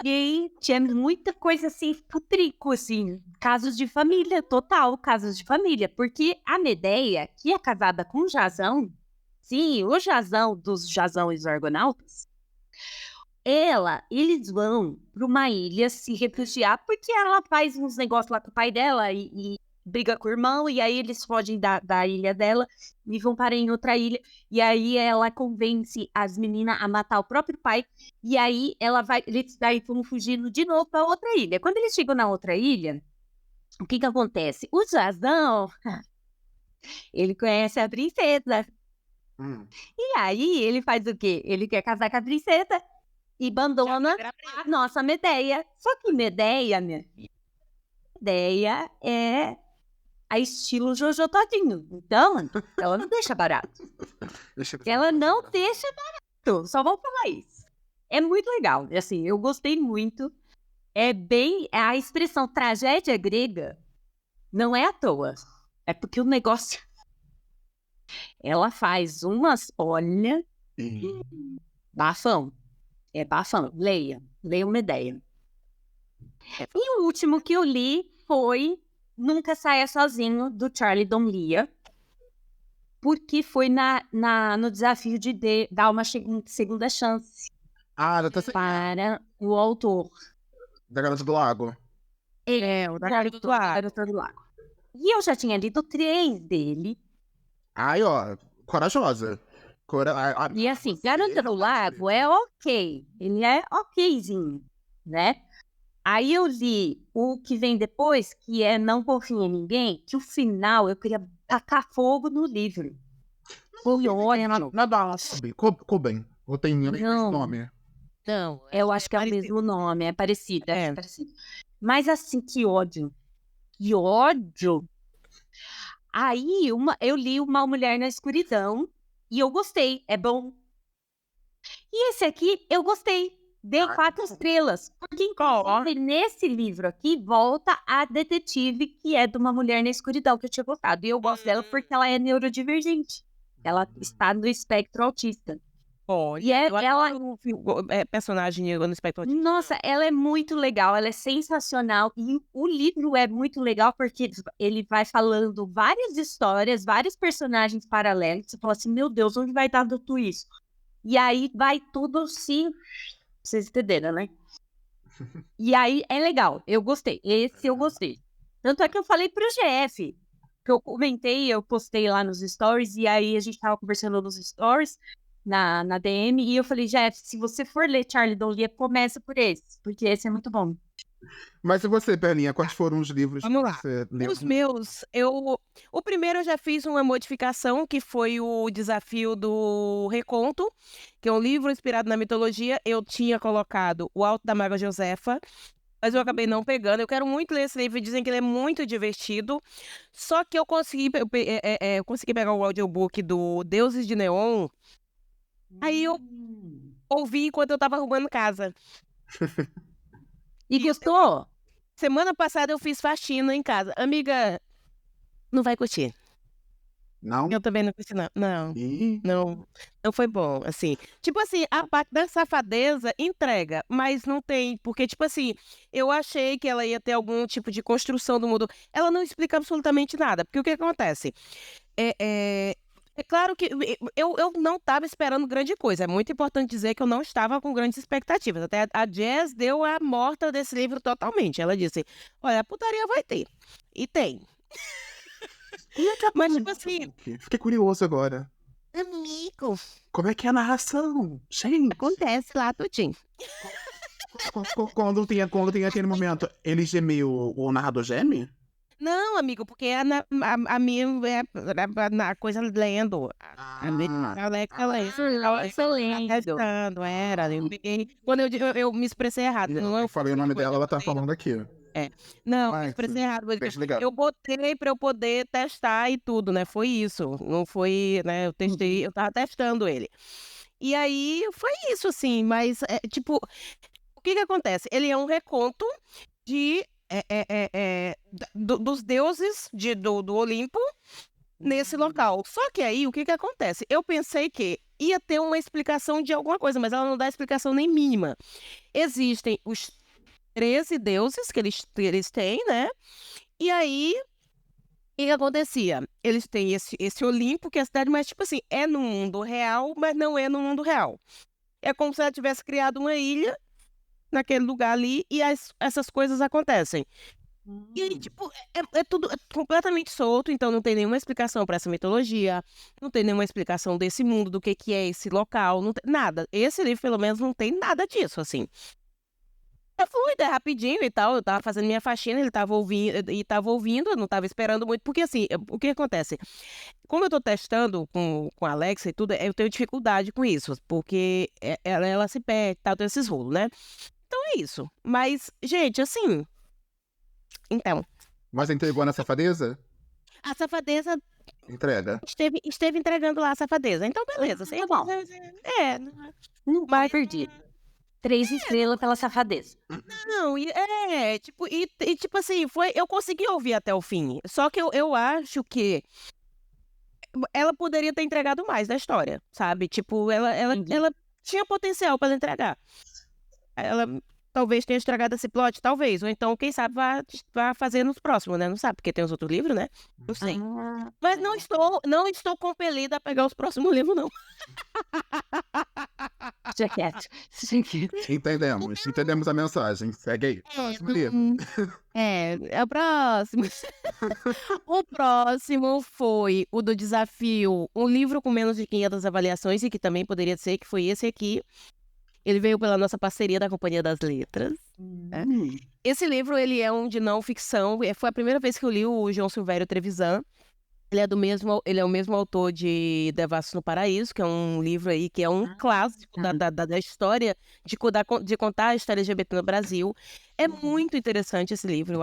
Gente, é muita coisa assim, putrico, assim. Casos de família, total, casos de família. Porque a Medeia, que é casada com o Jazão, sim, o Jazão dos Jazão e Argonautas, eles vão para uma ilha se refugiar porque ela faz uns negócios lá com o pai dela e briga com o irmão, e aí eles fogem da ilha dela e vão parar em outra ilha, e aí ela convence as meninas a matar o próprio pai, e aí eles daí vão fugindo de novo para outra ilha. Quando eles chegam na outra ilha, o que acontece? O Jazão, ele conhece a princesa, e aí ele faz o quê? Ele quer casar com a princesa e abandona a nossa Medeia. Só que Medeia, minha filha, Medeia é a estilo Jojo Todinho. Então, ela não deixa barato. Ela não deixa barato. Só vou falar isso. É muito legal. Assim, eu gostei muito. A expressão tragédia grega não é à toa. É porque o negócio... Ela faz umas... Olha... Bafão. É bafão. Leia uma ideia. E o último que eu li foi Nunca Saia Sozinho, do Charlie Donlia, porque foi no desafio de dar uma segunda chance Já tá para o autor. Da Garota do Lago. O da Garota do Lago. E eu já tinha lido 3 dele. Ai, ó, corajosa. E assim, Garota do Lago é ok. Ele é okzinho, né? Aí eu li o que vem depois, que é Não Confie em Ninguém, que o final eu queria tacar fogo no livro. Foi ótimo. Coben. Ou tem esse nome? Não. Eu acho que é o mesmo nome, é parecido. Mas assim, que ódio. Que ódio. Aí eu li Uma Mulher na Escuridão e eu gostei, é bom. E esse aqui eu gostei. Dei 4 estrelas. Porque, inclusive, nesse livro aqui, volta a detetive que é de Uma Mulher na Escuridão, que eu tinha gostado. E eu gosto dela porque ela é neurodivergente. Ela está no espectro autista. E ela é personagem no espectro autista. Nossa, ela é muito legal, ela é sensacional. E o livro é muito legal porque ele vai falando várias histórias, vários personagens paralelos. Você fala assim, meu Deus, onde vai dar tudo isso? E aí vai tudo se... Vocês entenderam, né? E aí é legal, eu gostei. Esse eu gostei. Tanto é que eu falei pro GF, que eu comentei, eu postei lá nos stories, e aí a gente tava conversando nos stories, na DM, e eu falei, Jeff, se você for ler Charlie Donlia, começa por esse, porque esse é muito bom. Mas e você, Perlinha, quais foram os livros Vamos lá. que você leu? Os meus, o primeiro eu já fiz uma modificação, que foi o Desafio do Reconto, que é um livro inspirado na mitologia. Eu tinha colocado O Alto da Maga Josefa, mas eu acabei não pegando. Eu quero muito ler esse livro, dizem que ele é muito divertido. Só que eu consegui pegar o audiobook do Deuses de Neon. Aí eu ouvi enquanto eu tava arrumando casa. E gostou? Semana passada eu fiz faxina em casa. Amiga, não vai curtir. Não? Eu também não curti, não. Não foi bom, assim. Tipo assim, a parte da safadeza entrega, mas não tem. Porque, tipo assim, eu achei que ela ia ter algum tipo de construção do mundo. Ela não explica absolutamente nada. Porque o que acontece? É claro que eu não estava esperando grande coisa. É muito importante dizer que eu não estava com grandes expectativas. Até a Jazz deu a morta desse livro totalmente. Ela disse: olha, a putaria vai ter. E tem. Mas, tipo assim, Fiquei curioso agora. amigo, Como é que é a narração? Gente, acontece lá tudinho. quando tem aquele momento, ele gemeu, o narrador geme? Não, amigo, porque a minha a coisa lendo. A Alexa lendo. Alexa lendo. Testando, era. Eu peguei. Quando eu me expressei errado. Não, Eu falei o nome dela, ela tá falando aqui. Não, Vai, me expressei errado. deixa ligar. Eu botei pra eu poder testar e tudo, né? Foi isso. Não foi, né? Eu testei, eu tava testando ele. E aí foi isso, assim, mas tipo, o que que acontece? Ele é um reconto de dos deuses do Olimpo nesse local. Só que aí, o que que acontece? Eu pensei que ia ter uma explicação de alguma coisa, mas ela não dá explicação nem mínima. Existem os 13 deuses que eles têm, né? E aí, o que que acontecia? Eles têm esse Olimpo, que é a cidade, mas tipo assim, é no mundo real, mas não é no mundo real. É como se ela tivesse criado uma ilha naquele lugar ali e essas coisas acontecem. E aí, tipo, é tudo completamente solto, então não tem nenhuma explicação para essa mitologia, não tem nenhuma explicação desse mundo, do que é esse local, não tem nada. Esse livro, pelo menos, não tem nada disso, assim. É fluido, é rapidinho e tal. Eu tava fazendo minha faxina, ele tava ouvindo, eu não tava esperando muito, porque assim, o que acontece? Como eu tô testando com a Alexa e tudo, eu tenho dificuldade com isso, porque ela se perde, tal, tem esses rolos, né? Então é isso. Mas, gente, assim. Então, Mas entregou na safadeza? a safadeza Entrega. esteve entregando lá a safadeza. Então, beleza. Tá bom. É, Não vai perdido. 3 estrelas pela safadeza. não, tipo, tipo assim, eu consegui ouvir até o fim. Só que eu acho que ela poderia ter entregado mais da história, sabe? Tipo, Entendi. ela tinha potencial para entregar. Ela talvez tenha estragado esse plot, talvez. Ou então, quem sabe, vá fazer nos próximos, né? Não sabe, porque tem os outros livros, né? Não sei. Ah, Mas não estou compelida a pegar os próximos livros, não. deixa quieto. Deixa quieto. Entendemos a mensagem. Segue aí. Próximo livro. É o próximo. O próximo foi o do desafio, um livro com menos de 500 avaliações, e que também poderia ser, que foi esse aqui. Ele veio pela nossa parceria da Companhia das Letras. Esse livro, ele é um de não ficção. Foi a primeira vez que eu li o João Silvério Trevisan. Ele é o mesmo autor de Devassos no Paraíso, que é um livro aí que é um clássico da história de contar a história LGBT no Brasil. É muito interessante esse livro,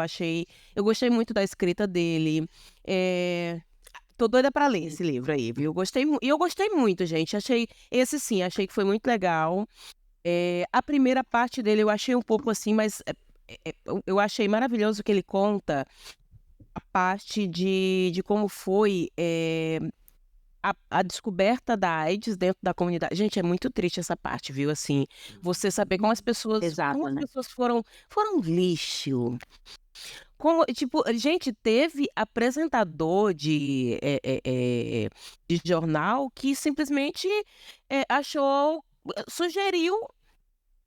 eu gostei muito da escrita dele. Tô doida pra ler esse livro aí, viu? Eu gostei muito, gente. Achei que foi muito legal. A primeira parte dele eu achei um pouco assim, mas eu achei maravilhoso que ele conta a parte de como foi a descoberta da AIDS dentro da comunidade. Gente, é muito triste essa parte, viu? Assim, você saber como as pessoas, Exato, como as né? pessoas foram lixo. Como, tipo, gente, teve apresentador de jornal que simplesmente sugeriu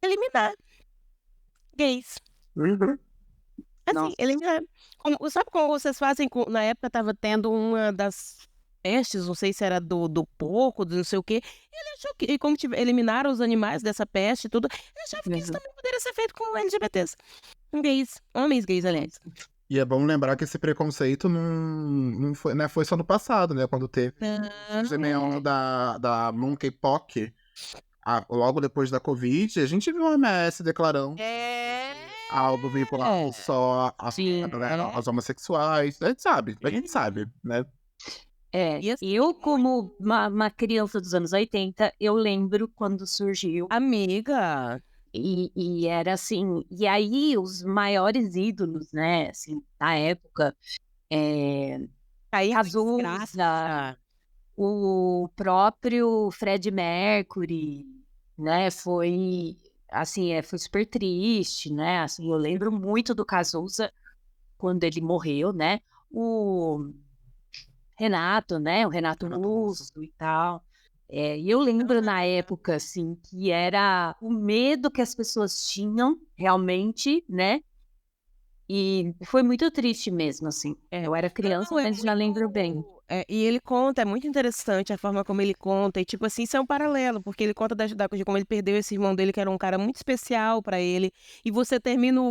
eliminar gays. Assim, Nossa. eliminar. Sabe como vocês fazem? Na época estava tendo uma das pestes, não sei se era do porco, do não sei o quê. Ele achou que, e como eliminaram os animais dessa peste e tudo, ele achava que isso também poderia ser feito com LGBTs. Gays, homens gays, aliás. E é bom lembrar que esse preconceito não foi, né, foi só no passado, né? Quando teve o semeão da monkeypox, logo depois da Covid, a gente viu a OMS declarando algo vinculado só aos homossexuais. A gente sabe, né? E assim, Eu, como uma criança dos anos 80, eu lembro quando surgiu. amiga, E era assim. E aí, os maiores ídolos, né, assim, da época, aí Cazuza, o próprio Fred Mercury, né, foi assim, foi super triste, né? Assim, eu lembro muito do Cazuza quando ele morreu, né? O Renato, né? O Renato Renato Russo. Russo e tal. E eu lembro na época, assim, que era o medo que as pessoas tinham realmente, né? E foi muito triste mesmo, assim. É. Eu era criança, Não, é mas já lembro bem. e ele conta, é muito interessante a forma como ele conta, e tipo assim, isso é um paralelo, porque ele conta de como ele perdeu esse irmão dele, que era um cara muito especial pra ele, e você termina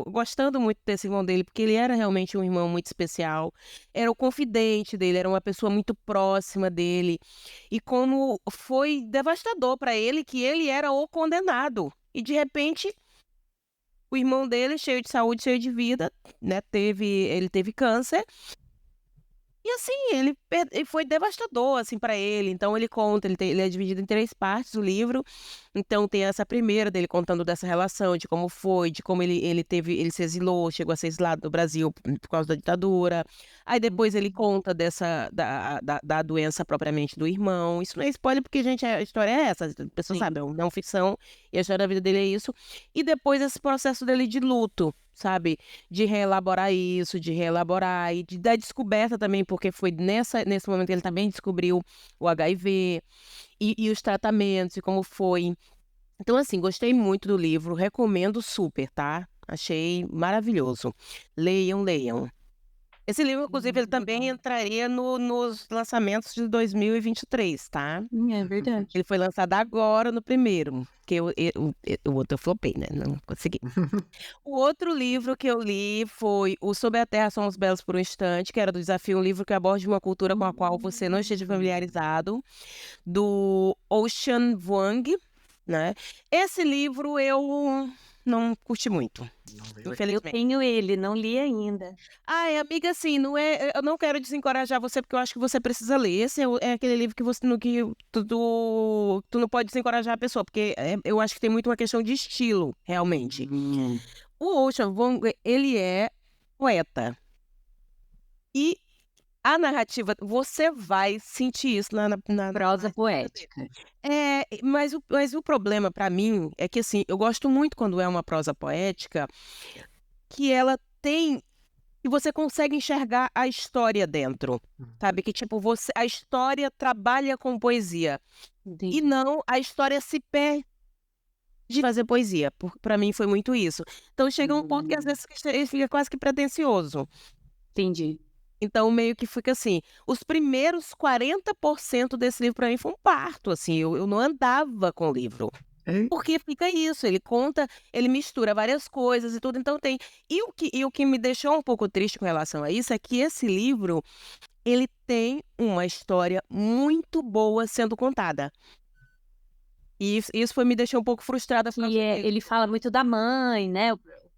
gostando muito desse irmão dele, porque ele era realmente um irmão muito especial, era o confidente dele, era uma pessoa muito próxima dele, e como foi devastador pra ele que ele era o condenado, e de repente o irmão dele, cheio de saúde, cheio de vida, né, ele teve câncer. E assim, e foi devastador, assim, para ele. Então ele conta, ele é dividido em 3 partes, o livro. Então tem essa primeira dele contando dessa relação, de como foi, de como ele se exilou, chegou a ser exilado do Brasil por causa da ditadura. Aí depois ele conta da doença propriamente do irmão. Isso não é spoiler, porque, gente, a história é essa, a pessoa Sim. sabe, é uma não ficção, e a história da vida dele é isso. E depois esse processo dele de luto, sabe? De reelaborar isso, de reelaborar e da descoberta também, porque foi nesse momento que ele também descobriu o HIV e os tratamentos e como foi. Então, assim, gostei muito do livro, recomendo super, tá? Achei maravilhoso. Leiam, leiam. Esse livro, inclusive, ele também entraria nos lançamentos de 2023, tá? É verdade. Ele foi lançado agora no primeiro, que o outro eu flopei, né? Não consegui. O outro livro que eu li foi o Sob a Terra Somos Belos por um Instante, que era do Desafio, um livro que aborda uma cultura com a qual você não esteja familiarizado, do Ocean Vuong, né? Esse livro eu não curti muito, Não veio aqui. Eu infelizmente. tenho ele, não li ainda. Ai, amiga, assim, não é, eu não quero desencorajar você, porque eu acho que você precisa ler. Esse é aquele livro que você no que tu não pode desencorajar a pessoa, porque eu acho que tem muito uma questão de estilo, realmente. O Ocean Vuong, ele é poeta. E a narrativa, você vai sentir isso na Prosa poética. mas o problema pra mim é que, assim, eu gosto muito quando é uma prosa poética, que ela tem e você consegue enxergar a história dentro, sabe? Que, tipo, a história trabalha com poesia. Entendi. E não, a história se perde de fazer poesia. Pra mim foi muito isso. Então chega um ponto que às vezes fica quase que pretensioso. Entendi. Então meio que fica assim, os primeiros 40% desse livro pra mim foi um parto, assim, eu não andava com o livro. Hein? Porque fica isso, ele conta, ele mistura várias coisas e tudo, então tem. E o que me deixou um pouco triste com relação a isso é que esse livro, ele tem uma história muito boa sendo contada. E isso me deixou um pouco frustrada. Ele fala muito da mãe, né?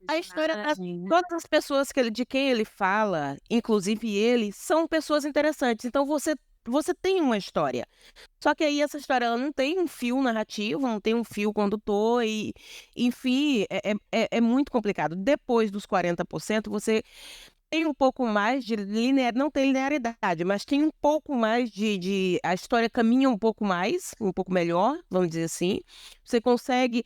A história, personagem, né? todas as pessoas de quem ele fala, inclusive ele, são pessoas interessantes. Então você tem uma história. Só que aí essa história ela não tem um fio narrativo, não tem um fio condutor e, enfim, é muito complicado. Depois dos 40%, você tem um pouco mais de não tem linearidade, mas tem um pouco mais a história caminha um pouco mais, um pouco melhor, vamos dizer assim. Você consegue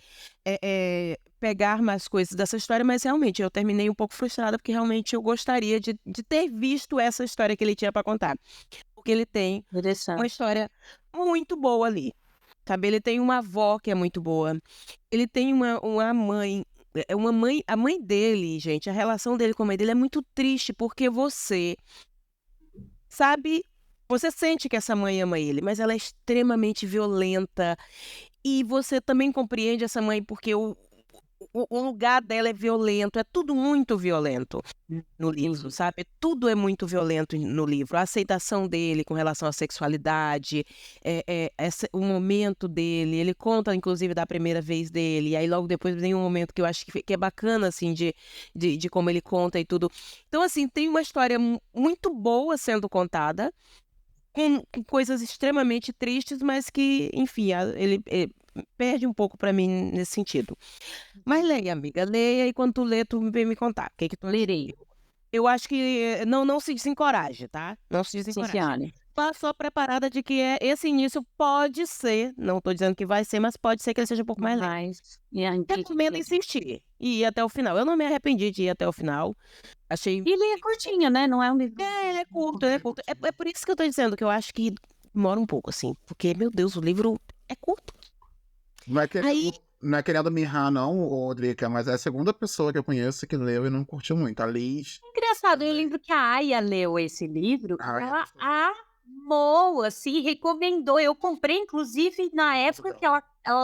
pegar mais coisas dessa história, mas realmente eu terminei um pouco frustrada, porque realmente eu gostaria de ter visto essa história que ele tinha para contar. Porque ele tem uma Interessante. história muito boa ali, sabe? Ele tem uma avó que é muito boa. Ele tem uma mãe, a mãe dele, gente, a relação dele com a mãe dele é muito triste, porque você sabe, você sente que essa mãe ama ele, mas ela é extremamente violenta. E você também compreende essa mãe porque o lugar dela é violento, é tudo muito violento no livro, sabe? Tudo é muito violento no livro. A aceitação dele com relação à sexualidade, o momento dele, ele conta, inclusive, da primeira vez dele, e aí logo depois vem um momento que eu acho que é bacana, assim, de como ele conta e tudo. Então, assim, tem uma história muito boa sendo contada, com coisas extremamente tristes, mas que, enfim, ele perde um pouco pra mim nesse sentido. Mas leia, amiga, leia e quando tu lê, tu vem me contar. O que tu Lerei. Eu acho que não se desencoraje, tá? Não se Sim, desencoraje. senhora. lá só preparada de que esse início pode ser, não tô dizendo que vai ser, mas pode ser que ele seja um pouco mais lento. Mas, Recomendo insistir e ir até o final. Eu não me arrependi de ir até o final. Achei. E ele é curtinho, né? Não é um livro. Ele é curto, ele é curto. É por isso que eu tô dizendo que eu acho que demora um pouco, assim. Porque, meu Deus, o livro é curto. Não é, Aí- não é querendo mirrar, não, ô, Drica, mas é a segunda pessoa que eu conheço que leu e não curtiu muito. A Liz. Engraçado, eu lembro que a Aya leu esse livro, Ah, ela amou, assim, recomendou. Eu comprei, inclusive, na época que ela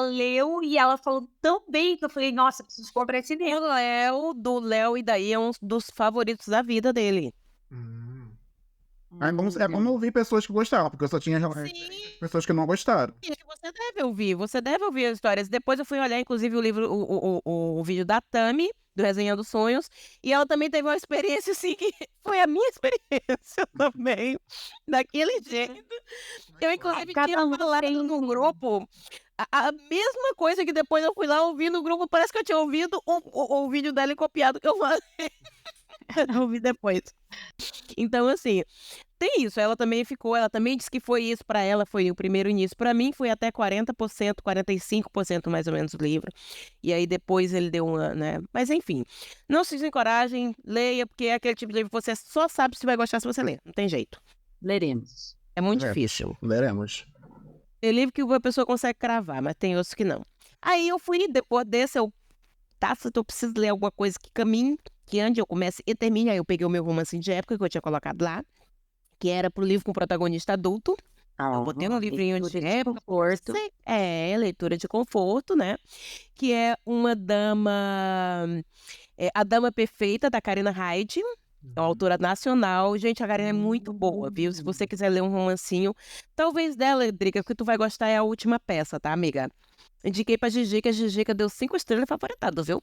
leu e ela falou tão bem que eu falei, nossa, preciso comprar esse livro. Do Léo e daí é um dos favoritos da vida dele. É bom ouvir pessoas que gostaram, porque eu só tinha Sim. pessoas que não gostaram. Você deve ouvir as histórias. Depois eu fui olhar, inclusive, o livro, o vídeo da Tami, do Resenhando Sonhos, e ela também teve uma experiência, assim, que foi a minha experiência também, daquele jeito. Eu, inclusive, Cada tinha um falado tem no grupo a mesma coisa que depois eu fui lá ouvir no grupo, parece que eu tinha ouvido o vídeo dela e copiado que eu falei. Eu ouvi depois. Então, assim, tem isso. Ela também disse que foi isso pra ela, foi o primeiro início. Pra mim foi até 40%, 45% mais ou menos o livro. E aí depois ele deu uma, né? Mas enfim, não se desencorajem, leia, porque é aquele tipo de livro que você só sabe se vai gostar se você ler. Não tem jeito. Leremos. É muito É. difícil. Leremos. Tem livro que a pessoa consegue cravar, mas tem outros que não. Aí eu fui, depois desse, eu preciso ler alguma coisa que caminhe, que ande, eu comece e termine. Aí eu peguei o meu romance de época que eu tinha colocado lá, que era pro livro com protagonista adulto. Eu botei um livrinho de época. Conforto. Leitura de conforto, né? Que é uma dama... A Dama Perfeita, da Karina Hyde. É uma autora nacional. Gente, a Karina é muito boa, viu? Se você quiser ler um romancinho, talvez dela, Drica, que tu vai gostar é a última peça, tá, amiga? Indiquei pra Gigi, que a Gigica deu 5 estrelas favoritado, viu?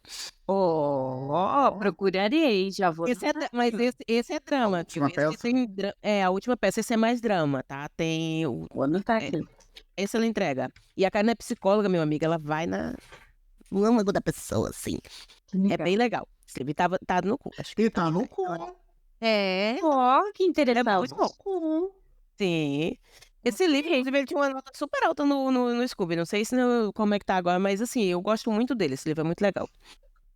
Procurarei, já vou. Mas esse é drama. última Esse peça? a última peça. Esse é mais drama, tá? Tem Vou anotar aqui. esse ela entrega. E a Karina é psicóloga, meu amigo. Ela vai no âmago da pessoa, assim. É bem legal. Escrevi, tá no cu. Acho que E tá no cu. é. Que interessante. É muito bom. Sim. Esse livro, inclusive, ele tinha uma nota super alta no Scooby. Não sei como é que tá agora, mas assim, eu gosto muito dele. Esse livro é muito legal.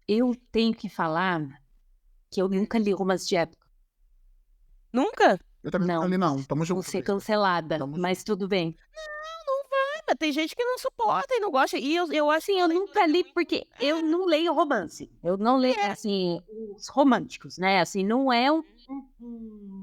Eu tenho que falar que eu nunca li romance de época. Nunca? Eu também Não. não li, não. Tamo Vou junto. ser cancelada, Tamo mas tudo bem. Mas tem gente que não suporta e não gosta. E eu acho Assim, eu nunca li porque eu não leio romance. Eu não leio, assim, os românticos, né? Assim, não é um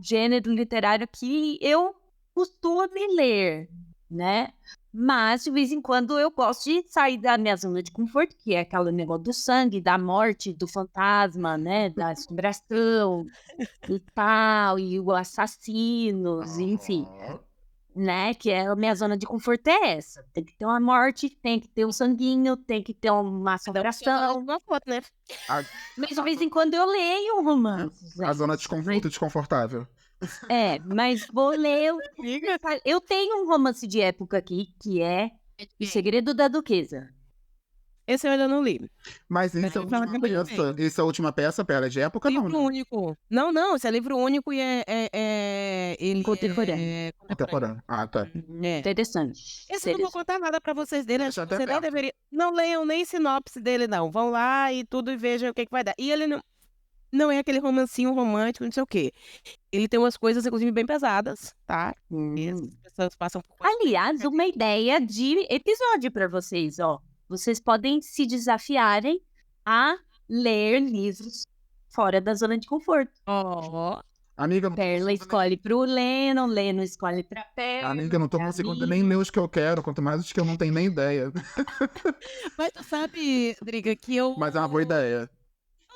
gênero literário que eu costume ler, né? Mas, de vez em quando, eu gosto de sair da minha zona de conforto, que é aquele negócio do sangue, da morte, do fantasma, né? Da assombração e tal, e o assassinos, enfim. Né? Que é a minha zona de conforto é essa. Tem que ter uma morte, tem que ter um sanguinho, tem que ter uma assombração. uma foto, né? Mas de vez em quando eu leio um romance. A zona de desconforto desconfortável. Mas vou ler. Eu tenho um romance de época aqui, que é O Segredo da Duquesa. Esse eu ainda não li. Mas isso é a última peça. Isso é a última peça, pera, de época não, Livro né? único. Não, esse é livro único e ele Contemporâneo. é Contemporâneo. Ah, tá. É. Interessante. Esse eu não vou contar nada pra vocês dele. Deixa Acho que até você nem perto. deveria. Não leiam nem sinopse dele, não. Vão lá e tudo e vejam o que vai dar. E ele não é aquele romancinho romântico, não sei o quê. Ele tem umas coisas, inclusive, bem pesadas, tá? E as pessoas passam por coisas. Aliás, uma ideia de episódio para vocês, ó. Vocês podem se desafiarem a ler livros fora da zona de conforto. Ó. Amiga, não tô Perla conseguindo escolhe pro Leno, Leno escolhe pra Perla. Amiga, não tô pra conseguindo mim. nem ler os que eu quero, quanto mais os que eu não tenho nem ideia. Mas tu sabe, Driga, que eu Mas é uma boa ideia.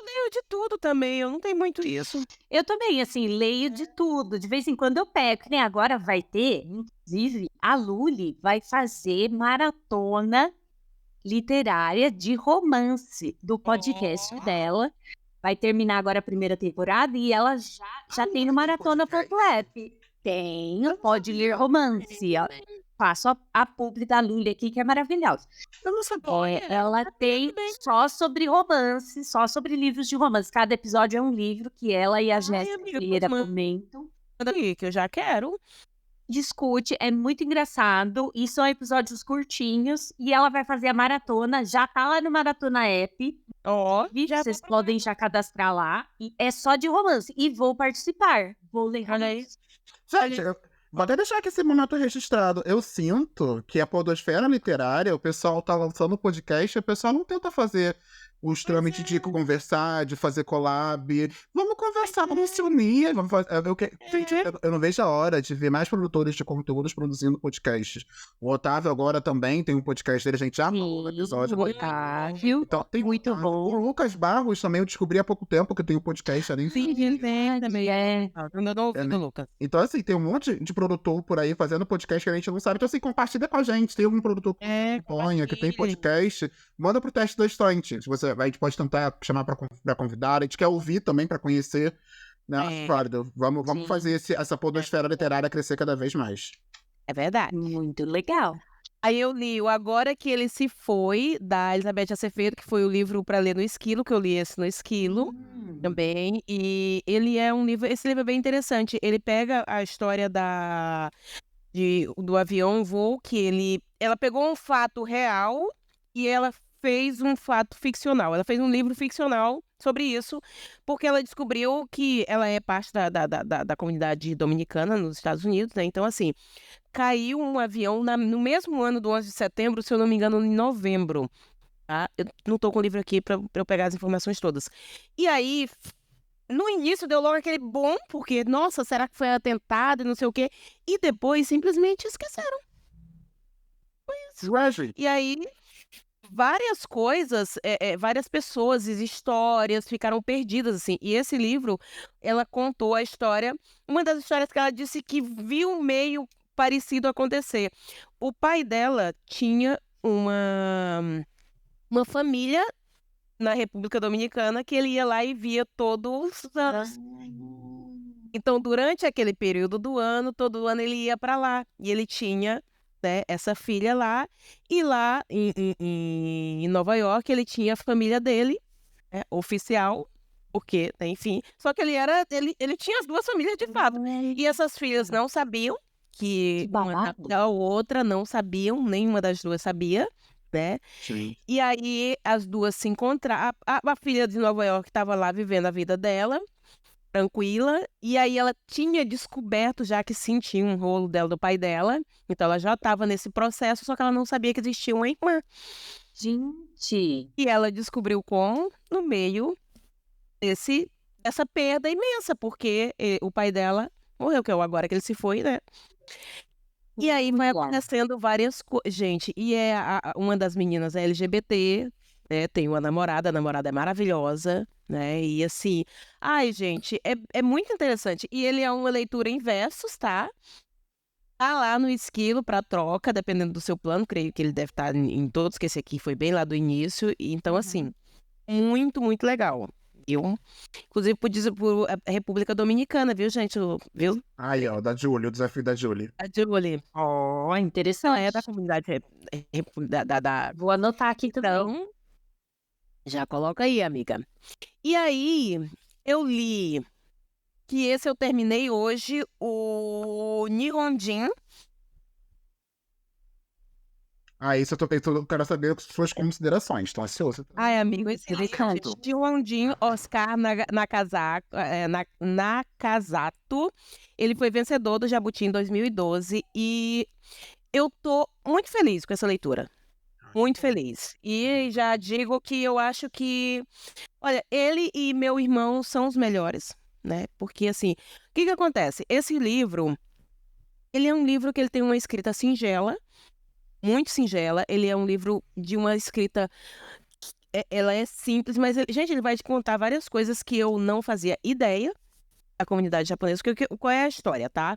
leio de tudo também. Eu não tenho muito isso. Eu também, assim, leio de tudo. De vez em quando eu pego, que nem agora vai ter, inclusive, a Luli vai fazer maratona literária de romance do podcast dela. Vai terminar agora a primeira temporada e ela já tem no maratona.app. Tem, pode ler romance. Ó. Faço a publi da Luli aqui, que é maravilhosa. Eu não sabia. Ela tem só sobre romance, só sobre livros de romance. Cada episódio é um livro que ela e a Jéssica amiga, Vieira mas- comentam. Manda aí, que eu já quero. discute, é muito engraçado, e são episódios curtinhos, e ela vai fazer a maratona, já tá lá no Maratona App, Ó, já vocês podem já cadastrar lá, e é só de romance, e vou participar, vou ler Olha aí. romance. Gente, vou até deixar aqui esse momento registrado. Eu sinto que a podosfera literária, o pessoal tá lançando podcast, o pessoal não tenta fazer os trâmites de conversar, de fazer collab. Vamos conversar, vamos se unir. Vamos fazer, gente, eu não vejo a hora de ver mais produtores de conteúdos produzindo podcasts. O Otávio agora também tem um podcast dele, a gente já falou no episódio. Otávio, Então, tem muito Otávio. bom. O Lucas Barros também, eu descobri há pouco tempo que tem um podcast ali. Sim, também. É. Eu não ouvi do Lucas. Então, assim, tem um monte de produtor por aí fazendo podcast que a gente não sabe. Então, assim, compartilha com a gente. Tem algum produtor que acompanha, que tem podcast, manda pro teste da estante. Se você, a gente pode tentar chamar pra convidar. A gente quer ouvir também pra conhecer, né? Claro, vamos fazer essa podosfera literária crescer cada vez mais. É verdade. Muito legal. Aí eu li o Agora Que Ele Se Foi, da Elizabeth Acevedo, que foi o livro para ler no Esquilo, que eu li esse no Esquilo também. E ele é um livro, esse livro é bem interessante. Ele pega a história do avião voo, que ela pegou um fato real e ela fez um fato ficcional. Ela fez um livro ficcional sobre isso, porque ela descobriu que ela é parte da comunidade dominicana nos Estados Unidos, né? Então, assim, caiu um avião no mesmo ano do 11 de setembro, se eu não me engano, em novembro. Tá? Eu não tô com o livro aqui pra eu pegar as informações todas. E aí, no início deu logo aquele bom, porque, nossa, será que foi atentado e não sei o quê? E depois simplesmente esqueceram. E aí, várias coisas, várias pessoas e histórias ficaram perdidas, assim. E esse livro, ela contou a história, uma das histórias que ela disse que viu meio parecido acontecer. O pai dela tinha uma família na República Dominicana que ele ia lá e via todos os anos. Então, durante aquele período do ano, todo ano ele ia para lá. E ele tinha, né, essa filha lá. E lá em Nova York, ele tinha a família dele, né, oficial. Porque, né, enfim. Só que ele tinha as duas famílias de fato. E essas filhas não sabiam que uma da outra, não sabiam, nenhuma das duas sabia, né? Sim. E aí as duas se encontraram. A filha de Nova York estava lá vivendo a vida dela, tranquila, e aí ela tinha descoberto já que sentia um rolo dela do pai dela, então ela já estava nesse processo, só que ela não sabia que existia uma irmã. Gente! E ela descobriu no meio dessa perda imensa, porque o pai dela morreu, que é o Agora Que Ele Se Foi, né? E aí vai acontecendo várias coisas. Gente, e uma das meninas é LGBT, né? Tem uma namorada, a namorada é maravilhosa, né? E assim, ai, gente, é muito interessante. E ele é uma leitura em versos, tá? Tá lá no Esquilo para troca, dependendo do seu plano. Creio que ele deve estar em todos, que esse aqui foi bem lá do início. Então, assim, muito, muito legal. Eu, inclusive, pude dizer por República Dominicana, viu, gente? Viu? Aí, ó, da Julie, o desafio da Julie. A Julie. Oh, interessante. É da comunidade da... Vou anotar aqui também. Então, já coloca aí, amiga. E aí, eu li que esse eu terminei hoje, o Nihonjin. Isso eu quero saber suas considerações. Tô ansioso. Ai, amigo, esse Nihonjin Oscar Nakazato. Ele foi vencedor do Jabuti em 2012 e eu tô muito feliz com essa leitura. Muito feliz. E já digo que eu acho que... Olha, ele e meu irmão são os melhores, né? Porque, assim, o que acontece? Esse livro, ele é um livro que ele tem uma escrita singela, muito singela. Ele é um livro de uma escrita... Ela é simples, mas, gente, ele vai te contar várias coisas que eu não fazia ideia da comunidade japonesa. Qual é a história, tá?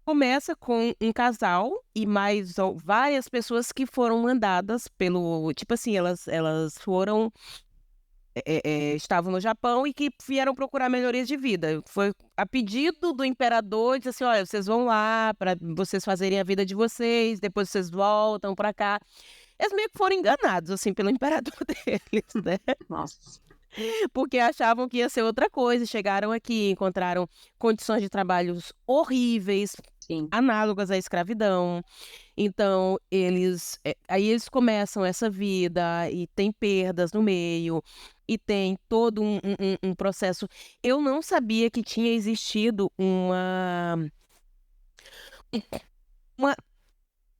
Começa com um casal e mais várias pessoas que foram mandadas pelo... Tipo assim, elas foram... estavam no Japão e que vieram procurar melhorias de vida. Foi a pedido do imperador, disse assim, olha, vocês vão lá para vocês fazerem a vida de vocês, depois vocês voltam para cá. Eles meio que foram enganados, assim, pelo imperador deles, né? Nossa. Porque achavam que ia ser outra coisa. Chegaram aqui, encontraram condições de trabalhos horríveis, Sim. análogas à escravidão. Então, aí eles começam essa vida e tem perdas no meio, e tem todo um processo. Eu não sabia que tinha existido uma,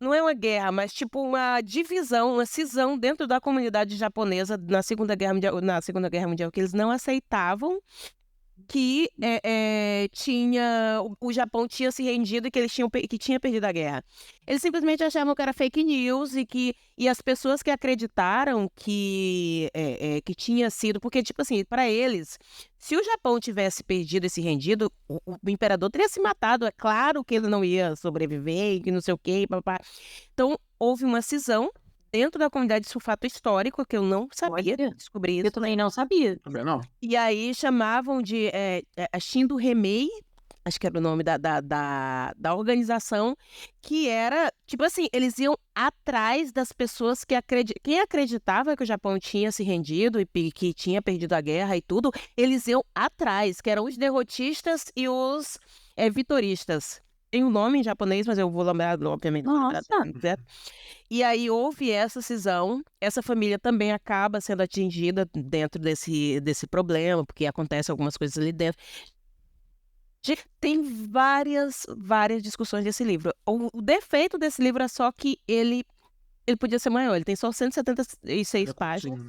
não é uma guerra, mas tipo uma divisão, uma cisão dentro da comunidade japonesa na Segunda Guerra Mundial, que eles não aceitavam que o Japão tinha se rendido e que que tinha perdido a guerra. Eles simplesmente achavam que era fake news e as pessoas que acreditaram que tinha sido, porque tipo assim, para eles, se o Japão tivesse perdido e se rendido, o imperador teria se matado. É claro que ele não ia sobreviver, e que não sei o quê, papá. Então houve uma cisão dentro da comunidade, isso é um fato histórico que eu não sabia, Olha, descobri Eu isso. também não sabia. Também não. E aí chamavam de Shindo Remei, acho que era o nome da organização, que era, tipo assim, eles iam atrás das pessoas quem acreditava que o Japão tinha se rendido e que tinha perdido a guerra e tudo, eles iam atrás, que eram os derrotistas e os vitoristas. Tem um nome em japonês, mas eu vou lembrar, obviamente. Nossa. Certo? E aí houve essa cisão, essa família também acaba sendo atingida dentro desse problema, porque acontecem algumas coisas ali dentro. Tem várias discussões desse livro. O defeito desse livro é só que ele podia ser maior, ele tem só 176 páginas.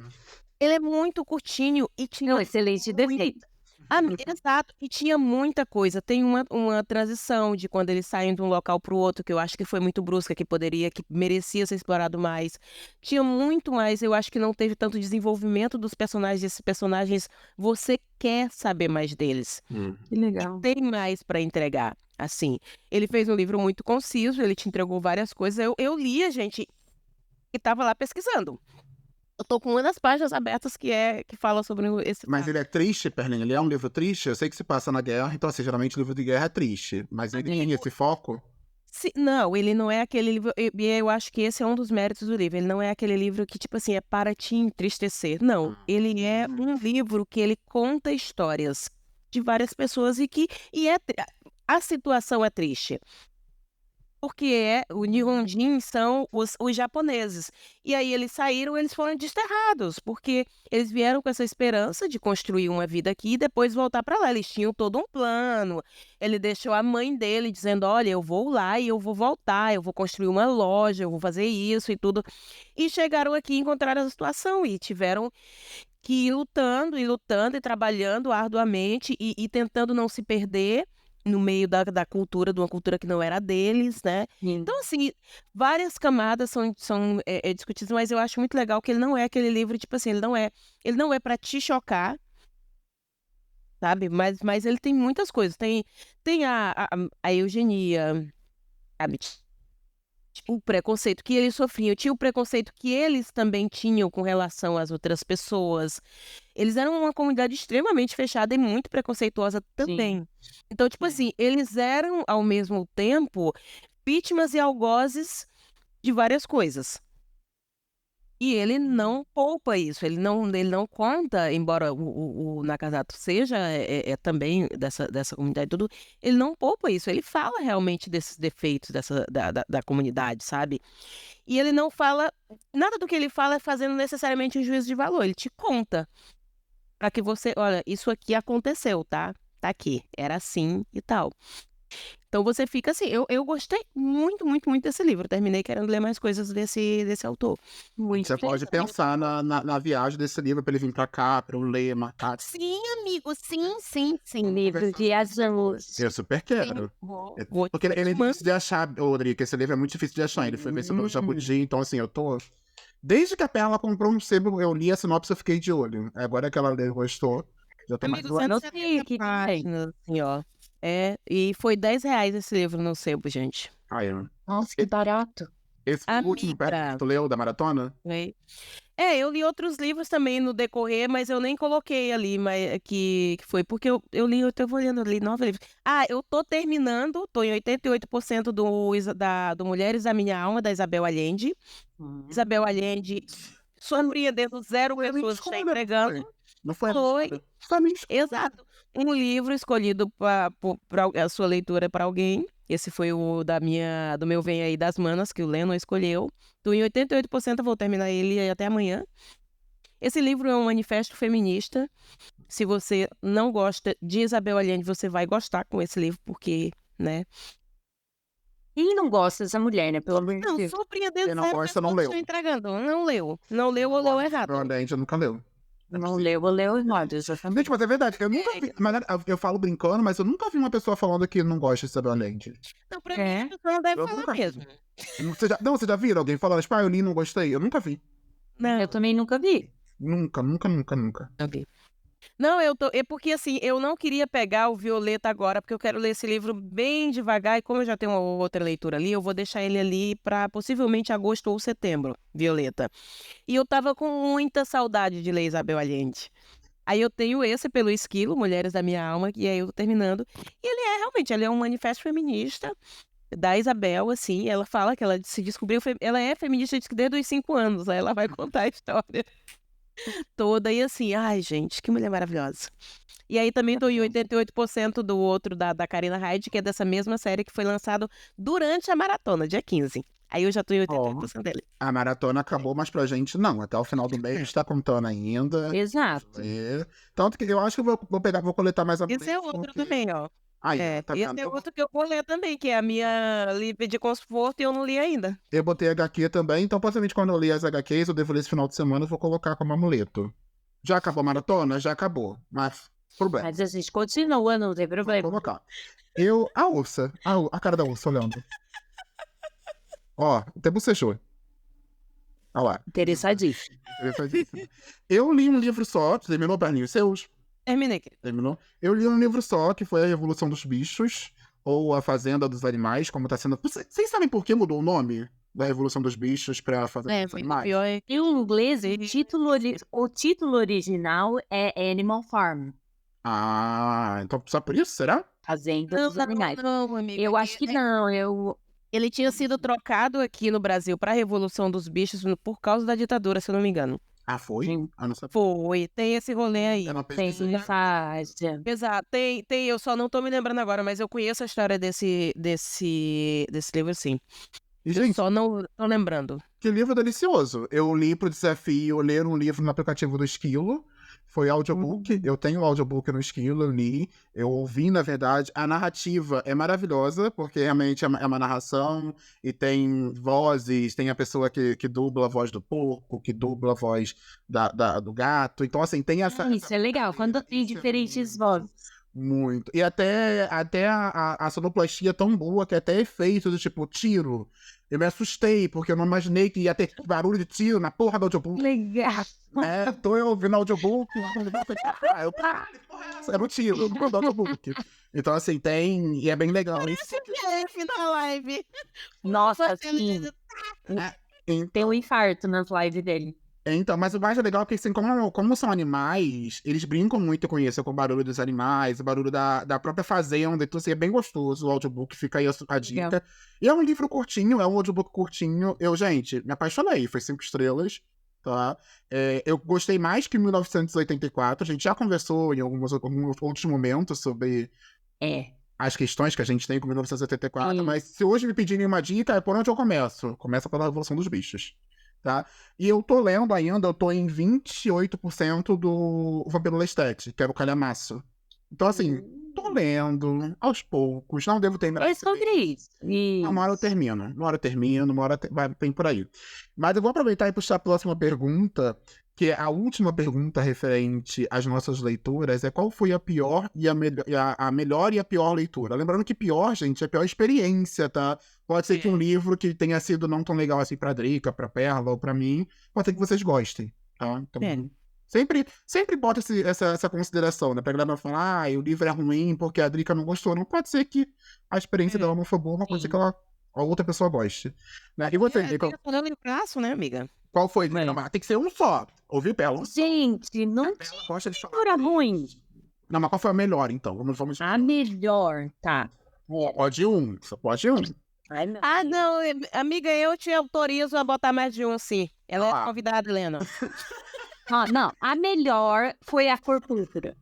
Ele é muito curtinho e tinha Não, excelente defeito. exato, e tinha muita coisa. Tem uma transição de quando eles saem de um local para o outro, que eu acho que foi muito brusca, que merecia ser explorado mais. Tinha muito mais, eu acho que não teve tanto desenvolvimento dos personagens. Esses personagens, você quer saber mais deles. Que legal. Tem mais para entregar, assim. Ele fez um livro muito conciso, ele te entregou várias coisas. Eu lia, gente, e estava lá pesquisando. Eu tô com uma das páginas abertas que fala sobre esse Mas caso. ele é triste, Perlin? Ele é um livro triste? Eu sei que se passa na guerra, então assim, geralmente livro de guerra é triste. Mas ele tem esse foco? Não, ele não é aquele livro. Eu acho que esse é um dos méritos do livro. Ele não é aquele livro que, tipo assim, é para te entristecer. Não, ele é um livro que ele conta histórias de várias pessoas a situação é triste. Porque o Nihonjin são os japoneses. E aí eles foram desterrados, porque eles vieram com essa esperança de construir uma vida aqui e depois voltar para lá. Eles tinham todo um plano. Ele deixou a mãe dele dizendo: olha, eu vou lá e eu vou voltar, eu vou construir uma loja, eu vou fazer isso e tudo. E chegaram aqui e encontraram a situação e tiveram que ir lutando e trabalhando arduamente e tentando não se perder no meio da cultura, de uma cultura que não era deles, né? Então, assim, várias camadas são discutidas, mas eu acho muito legal que ele não é aquele livro, tipo assim, ele não é para te chocar, sabe? Mas ele tem muitas coisas. Tem a eugenia, sabe? O preconceito que eles sofriam, tinha o preconceito que eles também tinham com relação às outras pessoas. Eles eram uma comunidade extremamente fechada e muito preconceituosa também. Então, tipo assim, eles eram, ao mesmo tempo, vítimas e algozes de várias coisas. E ele não poupa isso, ele não conta, embora o Nakazato seja também dessa comunidade e tudo, ele não poupa isso, ele fala realmente desses defeitos da comunidade, sabe? E ele não fala, nada do que ele fala é fazendo necessariamente um juízo de valor, ele te conta, para que você, olha, isso aqui aconteceu, tá? Tá aqui, era assim e tal. Então você fica assim, eu gostei muito, muito, muito desse livro. Terminei querendo ler mais coisas desse autor. Você pode pensar na viagem desse livro pra ele vir pra cá, pra eu ler, matar. Sim, amigo, sim. Livro de azuis. Eu super quero. Porque ele é difícil de achar, Rodrigo, esse livro é muito difícil de achar. Ele foi vencido pelo Jabuti, então assim, eu tô... Desde que a Perla comprou um sebo, eu li a sinopse, eu fiquei de olho. Agora que ela gostou, já tô mais... Amigo, 170 páginas, assim, ó. E foi R$10 esse livro no sebo, gente. Nossa, que barato. Esse foi o último tu leu da maratona? Eu li outros livros também no decorrer, mas eu nem coloquei ali, mas que foi porque eu tô olhando ali 9 livros. Eu tô terminando, tô em 88% do Mulheres da Minha Alma, da Isabel Allende. Isabel Allende surpreendendo 0 pessoas que está entregando. Não foi? Foi. Exato. Um livro escolhido para a sua leitura para alguém. Esse foi o do meu Vem Aí das Manas, que o Lennon escolheu. Tô em 88%, vou terminar ele até amanhã. Esse livro é um manifesto feminista. Se você não gosta de Isabel Allende, você vai gostar com esse livro, porque, né? Quem não gosta dessa mulher, né? Pelo amor de Não, Deus. surpreendendo Quem não 0 gosta, não pessoas leu. estão entregando. Não leu. Não leu ou leu errado. Isabel Allende nunca leu. Não leu, errado, exatamente. Gente, mas é verdade. Eu nunca vi. Mas eu falo brincando, mas eu nunca vi uma pessoa falando que não gosta de Isabel Allende. Não, pra mim, a pessoa não deve Eu falar nunca vi. mesmo. Você já viram alguém falando, tipo, eu li e não gostei? Eu nunca vi. Não, Eu também nunca vi. Nunca. não vi. Não, é porque assim, eu não queria pegar o Violeta agora, porque eu quero ler esse livro bem devagar, e como eu já tenho uma outra leitura ali, eu vou deixar ele ali para possivelmente agosto ou setembro, Violeta. E eu tava com muita saudade de ler Isabel Allende. Aí eu tenho esse pelo Esquilo, Mulheres da Minha Alma, e aí eu tô terminando. E ele é um manifesto feminista da Isabel, assim, ela fala que ela se descobriu, ela é feminista desde os 5 anos, aí ela vai contar a história toda, e assim, ai gente, que mulher maravilhosa. E aí também tô em 88% do outro da Karina Hyde, que é dessa mesma série que foi lançado durante a maratona, dia 15. Aí eu já tô em 88% dele. A maratona acabou, mas pra gente não. Até o final do mês a gente tá contando ainda. Exato. Tanto que eu acho que eu vou coletar mais a Esse é outro também, ó. Aí, tá esse vendo? é outro que eu vou ler também, que é a minha livre de conforto e eu não li ainda. Eu botei HQ também, então possivelmente quando eu ler as HQs, eu devo ler esse final de semana, eu vou colocar como amuleto. Já acabou a maratona? Já acabou. Mas, problema. Mas a gente continua, não tem Vou problema. colocar. A ursa. A cara da ursa olhando. Ó, até bocejou. Olha lá. Interessadíssimo. Eu li um livro só. Terminou, Berninho? Seus? Terminei, querido. Terminou? Eu li um livro só, que foi A Revolução dos Bichos, ou A Fazenda dos Animais, como tá sendo. Vocês sabem por que mudou o nome da Revolução dos Bichos pra Fazenda dos Foi Animais? pior. Em inglês, o título original é Animal Farm. Ah, então só por isso, será? Fazenda dos Animais. Não, amiga. Eu acho que não, Ele tinha sido trocado aqui no Brasil para a Revolução dos Bichos por causa da ditadura, se eu não me engano. Ah, foi? Sim. Ah, não sabia. Foi, tem esse rolê aí. Eu não Tem pesquisei. faz. Exato, tem, eu só não tô me lembrando agora, mas eu conheço a história desse livro, sim. E, Eu gente, só não tô lembrando. que livro delicioso. Eu li pro desafio ler um livro no aplicativo do Esquilo. Foi audiobook. Eu tenho o audiobook no Esquilo, eu li. Eu ouvi, na verdade. A narrativa é maravilhosa, porque realmente é uma narração e tem vozes, tem a pessoa que dubla a voz do porco, que dubla a voz do gato. Então, assim, tem essa. Isso é legal, quando tem Isso é diferentes vozes. Muito. E até a sonoplastia é tão boa que até efeito do tipo tiro. Eu me assustei, porque eu não imaginei que ia ter barulho de tiro na porra do audiobook. Legal. Tô eu ouvindo audiobook. Eu, que porra é essa? Era um tiro do audiobook. Então, assim, tem. E é bem legal isso. Esse da live. Nossa, sim. Então, Tem um infarto nas lives dele. mas o mais legal é que, assim, como são animais, eles brincam muito com isso, com o barulho dos animais, o barulho da própria fazenda. Então, assim, é bem gostoso o audiobook, fica aí a dica. Legal. E é um livro curtinho, é um audiobook curtinho. Gente, me apaixonei, foi 5 estrelas, tá? Eu gostei mais que 1984, a gente já conversou em alguns outros momentos sobre as questões que a gente tem com 1984, Sim. mas se hoje me pedirem uma dica, é por onde eu começo? Começa pela Revolução dos Bichos. Tá? E eu tô lendo ainda, eu tô em 28% do Vampiro Lestat, que era o calhamaço. Então, assim, tô lendo aos poucos, não devo terminar. É sobre isso. Uma hora eu termino, uma hora tem por aí. Mas eu vou aproveitar e puxar a próxima pergunta, que é a última pergunta referente às nossas leituras, é qual foi a pior e a melhor e a pior leitura? Lembrando que pior, gente, é a pior experiência, tá? Pode ser que um livro que tenha sido não tão legal assim pra Drica, pra Perla ou pra mim, pode ser que vocês gostem, tá? Então, sempre bota essa consideração, né? Pra galera não falar, o livro é ruim porque a Drica não gostou. Não pode ser que a experiência dela não foi boa, mas pode ser que a outra pessoa goste. Né? E você, Drica, falando em prazo, né, amiga? qual foi? Não, mas tem que ser um só. Ouviu, Perla? Gente, não Perla gosta de falar. era ruim. Não, mas qual foi a melhor, então? Vamos... A melhor, tá. Pode um, só pode um. Ai, meu Ah, Deus. não, amiga, eu te autorizo a botar mais de um, sim. Ela é Ah. convidada, Helena. Não, a melhor foi a cor púrpura.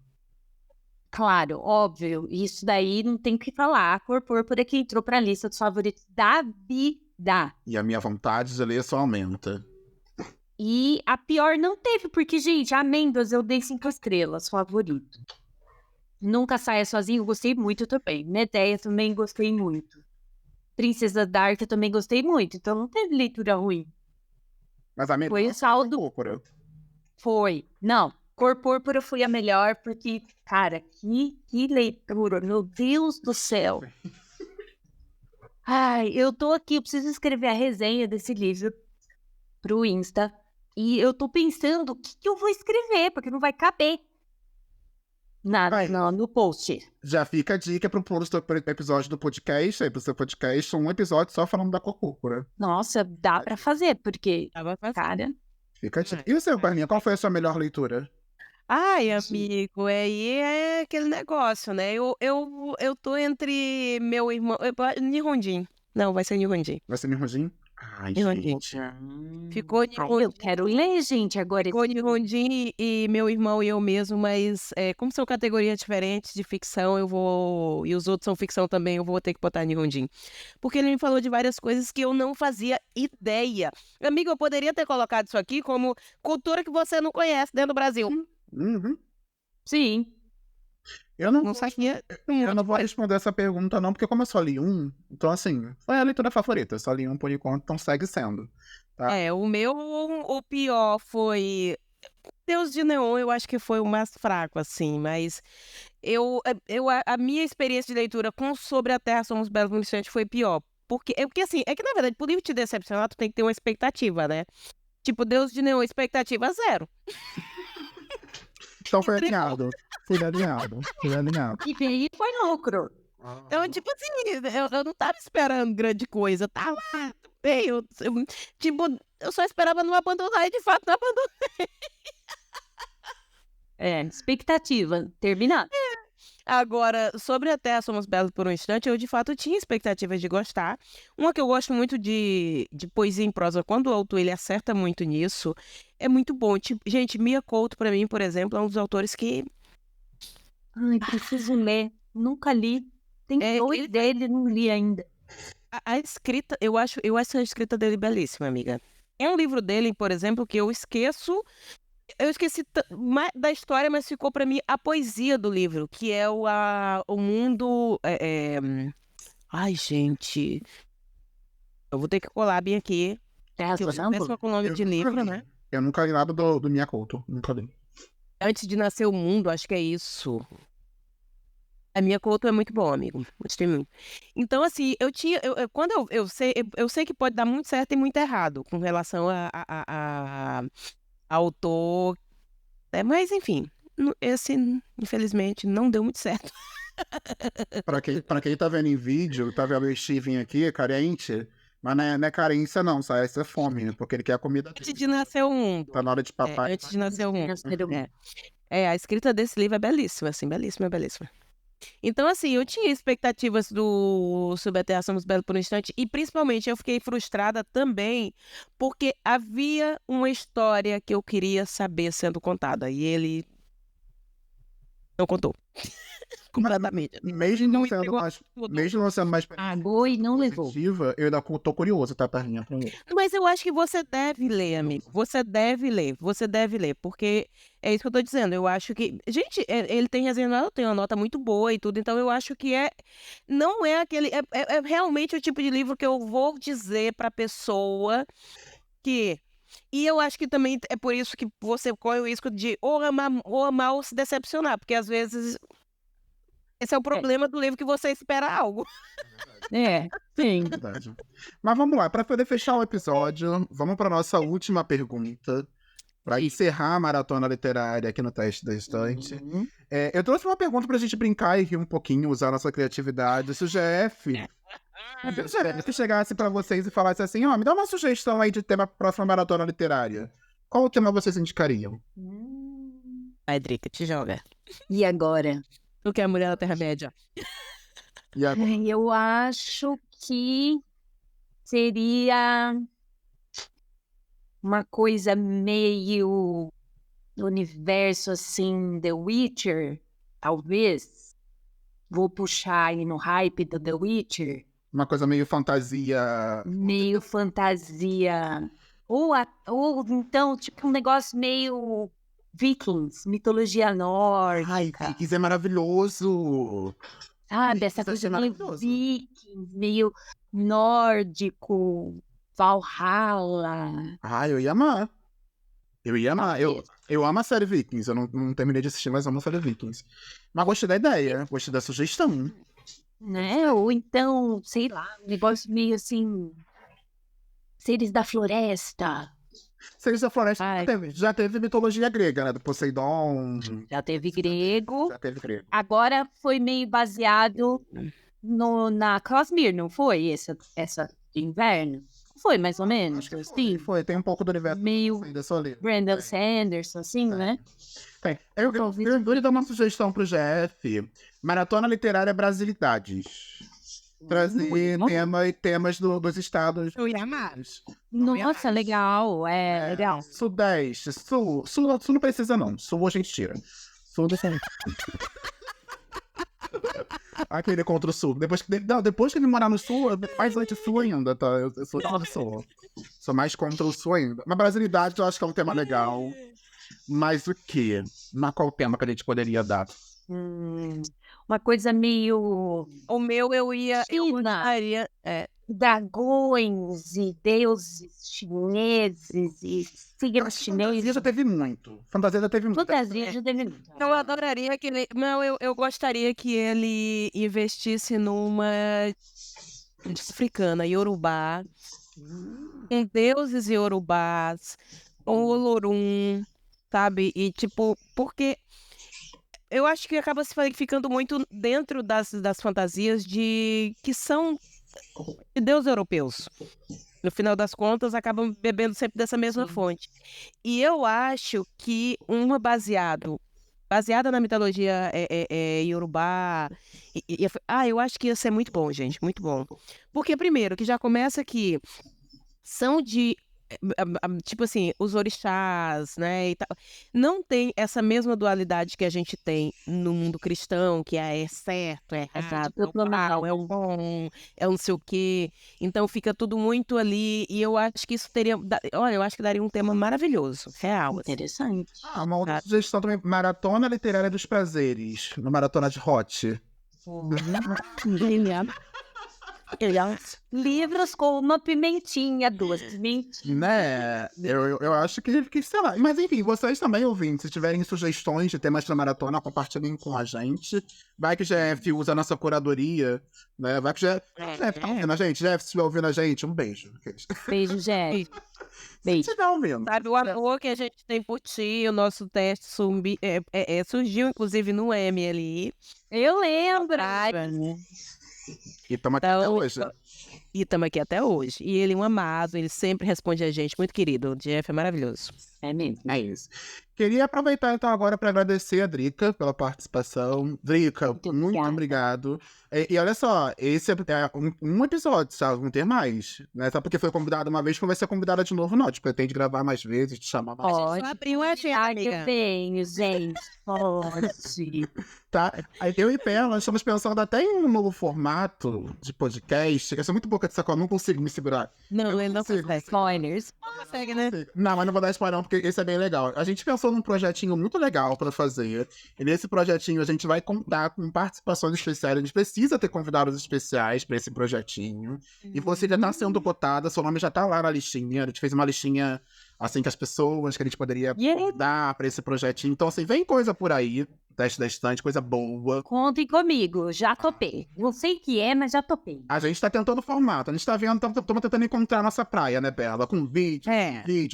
Claro, óbvio, isso daí não tem o que falar. A cor púrpura que entrou pra lista dos favoritos da vida. E a minha vontade de ler só aumenta. E a pior não teve, porque, gente, Amêndoas eu dei 5 estrelas, favorito. Nunca Saia Sozinho, gostei muito também. Medéia também gostei muito. Princesa Dark eu também gostei muito, então não teve leitura ruim. Mas a melhor Foi o saldo. púrpura. Foi. Não, Cor Púrpura foi a melhor, porque, cara, que leitura, meu Deus do céu. Ai, eu tô aqui, eu preciso escrever a resenha desse livro pro Insta. E eu tô pensando o que eu vou escrever, porque não vai caber Vai. no post. Já fica a dica pro próximo episódio do podcast, aí pro seu podcast, um episódio só falando da cor púrpura. Nossa, dá pra fazer, porque, Tava fazendo. cara, Fica a dica. E o seu, Carlinha, qual foi a sua melhor leitura? Ai, amigo, aí é aquele negócio, né? Eu tô entre meu irmão. Nihonjin. Não, vai ser Nihonjin. Vai ser Nihonjin? Ai, Nihonjin. gente. Ficou ai, Nihonjin. eu quero ler, gente, agora. Ficou Nihonjin e meu irmão e eu mesmo, mas como são categorias diferentes de ficção, eu vou. E os outros são ficção também, eu vou ter que botar Nihonjin. Porque ele me falou de várias coisas que eu não fazia ideia. Amigo, eu poderia ter colocado isso aqui como cultura que você não conhece dentro do Brasil. Uhum. Sim. Eu não Não sabia. Eu não vou responder essa pergunta, não, porque como eu só li um, então assim, foi a leitura favorita. Eu só li um por enquanto, então segue sendo. Tá? O pior foi Deus de Neon, eu acho que foi o mais fraco, assim, mas a minha experiência de leitura com Sobre a Terra Somos Belo no Instante foi pior. Porque assim, é que na verdade, por livro te decepcionar, tu tem que ter uma expectativa, né? Tipo, Deus de Neon, expectativa zero. Então foi alinhado. Fui alinhado. E aí foi lucro. Então, tipo assim, eu não tava esperando grande coisa, tá lá, bem, tipo, eu só esperava não abandonar e de fato não abandonei. Expectativa terminada. Agora, sobre a Terra Somos Belos por um Instante, eu de fato tinha expectativas de gostar. Uma que eu gosto muito de poesia em prosa, quando o autor ele acerta muito nisso, é muito bom. Tipo, gente, Mia Couto, pra mim, por exemplo, é um dos autores que... Ai, preciso ler. Nunca li. Tem 2 dele, não li ainda. A escrita, eu acho a escrita dele belíssima, amiga. É um livro dele, por exemplo, que eu esqueci da história, mas ficou pra mim a poesia do livro, que é o mundo... Ai, gente... Eu vou ter que colar bem aqui. Terra Que eu sou Sonâmbula? péssima com o nome de livro, né? Eu nunca li nada do Mia Couto. Nunca li. Antes de nascer o mundo, acho que é isso. A minha Couto é muito bom, amigo. Gostei muito. Então, assim, quando eu sei que pode dar muito certo e muito errado com relação a autor. Mas, enfim, esse, infelizmente, não deu muito certo. Pra quem tá vendo em vídeo, tá vendo o Steven aqui, é carente. Mas não é carência, não, sabe? Essa é fome, né? Porque ele quer a comida Antes dele. de nascer o mundo. Tá na hora de papai. Antes de nascer o mundo. Nascer o mundo. A escrita desse livro é belíssima, assim, belíssima, belíssima. Então, assim, eu tinha expectativas do Sobre a Terra Somos Belo por um Instante e, principalmente, eu fiquei frustrada também porque havia uma história que eu queria saber sendo contada e ele não contou. Completamente. Mesmo Não não sendo entregou mais, tudo. mesmo não sendo mais Pagou e não levou. positiva, eu ainda tô curioso, tá, Perninha? pra ler. Mas eu acho que você deve ler, amigo. Você deve ler, porque é isso que eu tô dizendo. Eu acho que. Gente, ele tem resenha, tem uma nota muito boa e tudo, então eu acho que não é aquele. É realmente o tipo de livro que eu vou dizer pra pessoa que. E eu acho que também é por isso que você corre o risco de ou amar ou se decepcionar, porque às vezes. Esse é o problema do livro que você espera algo. Sim. Verdade. Mas vamos lá, para poder fechar o episódio, vamos para nossa última pergunta. Para encerrar a maratona literária aqui no Teste da Estante. Eu trouxe uma pergunta pra gente brincar e rir um pouquinho, usar nossa criatividade. Se o GF chegasse pra vocês e falasse assim, me dá uma sugestão aí de tema pra próxima maratona literária. Qual o tema vocês indicariam? Vai, Drica, te joga. E agora? O que é a Mulher da Terra-média? E agora? Eu acho que seria uma coisa meio universo assim, The Witcher, talvez. Vou puxar aí no hype do The Witcher. Uma coisa meio fantasia. Meio fantasia. Ou então, tipo, um negócio meio Vikings, mitologia Ai, nórdica. Vikings é maravilhoso. Sabe? Essa Isso coisa é meio maravilhoso. Vikings, meio nórdico, Valhalla. Ai, eu ia amar. Eu ia amar. Talvez. Eu amo a série Vikings. Eu não terminei de assistir, mas amo a série Vikings. Mas gostei da ideia, gostei da sugestão. Né? Ou então, sei lá, um negócio meio assim, seres da floresta. Seres da Floresta Ai. já teve mitologia grega, né? Do Poseidon. Já teve grego. Já teve grego. Agora foi meio baseado na Cosmere, não foi? Essa de inverno? Foi, mais ou menos, assim. Foi, tem um pouco do universo Meio ainda só ali. Brandon Sanderson, assim, né? Tem. Eu vou lhe dar uma sugestão pro GF. Maratona Literária Brasilidades. Trazer temas dos estados. Eu ia amar. Nossa, legal, legal. Sudeste, Sul não precisa não. Sul a gente tira. Sul deixa. Aquele contra o Sul. Depois que ele morar no Sul, é mais anti-Sul ainda, tá? Eu sou contra o Sul. Sou mais contra o Sul ainda. Mas Brasilidade eu acho que é um tema legal. Mas o quê? Mas qual tema que a gente poderia dar? Uma coisa meio O meu eu China. gostaria. dragões e deuses chineses e signos Fantasia chineses. já teve muito. Fantasia já teve muito. Fantasia já teve muito. Eu adoraria que ele. Não, eu gostaria que ele investisse numa africana, Yorubá, com deuses Yorubás, com Olorum, sabe? E tipo, porque eu acho que acaba se ficando muito dentro das fantasias que são de deuses europeus. No final das contas, acabam bebendo sempre dessa mesma fonte. E eu acho que uma baseada na mitologia Yorubá. Eu acho que ia ser muito bom, gente, muito bom. Porque, primeiro, que já começa que são tipo assim, os orixás, né, e tal. Não tem essa mesma dualidade que a gente tem no mundo cristão, que é certo, é errado, é o mal, é o bom, é o não sei o quê. Então fica tudo muito ali, e eu acho que isso olha, eu acho que daria um tema maravilhoso, real. Assim. Interessante. Uma outra sugestão também, Maratona Literária dos Prazeres, no Maratona de Hot. Livros com uma pimentinha, duas pimentinhas. Né? Eu acho que, sei lá. Mas enfim, vocês também, ouvintes, se tiverem sugestões de temas pra maratona, compartilhem com a gente. Vai que o GF usa a nossa curadoria, né? Vai que o GF tá ouvindo a gente. GF, se estiver ouvindo a gente, um beijo. Beijo, Jé. Se estiver ouvindo. Sabe, o amor que a gente tem por ti, o nosso teste surgiu, inclusive, no MLI. Eu lembro. E estamos aqui até hoje. E estamos aqui até hoje. E ele é um amado, ele sempre responde a gente, muito querido. O Jeff é maravilhoso. É mesmo. É isso. Queria aproveitar então agora para agradecer a Drica pela participação. Drica, muito obrigado. E olha só, esse é um episódio, sabe? Vão ter mais. Não é só porque foi convidada uma vez que vai ser convidada de novo, não. A gente pretende gravar mais vezes, te chamar mais. Pode. Só abriu a agenda, amiga. Eu venho, gente. Pode. Tá? Aí eu e Pé, nós estamos pensando até em um novo formato de podcast. Eu sou muito boca de sacola, não consigo me segurar. Não, ele não consigo. consegue. Spoilers. Não consegue, né? Não, mas não vou dar spoiler não, porque esse é bem legal. A gente pensou num projetinho muito legal pra fazer. E nesse projetinho a gente vai contar com participações especiais. A gente precisa ter convidados especiais pra esse projetinho. E você já tá sendo cotada, seu nome já tá lá na listinha. A gente fez uma listinha, assim, com as pessoas que a gente poderia convidar pra esse projetinho. Então, assim, vem coisa por aí. Teste da estante, coisa boa. Contem comigo, já topei. Não sei o que é, mas já topei. A gente tá tentando o formato, a gente tá vendo, estamos tentando encontrar a nossa praia, né, Bela? Com vídeo,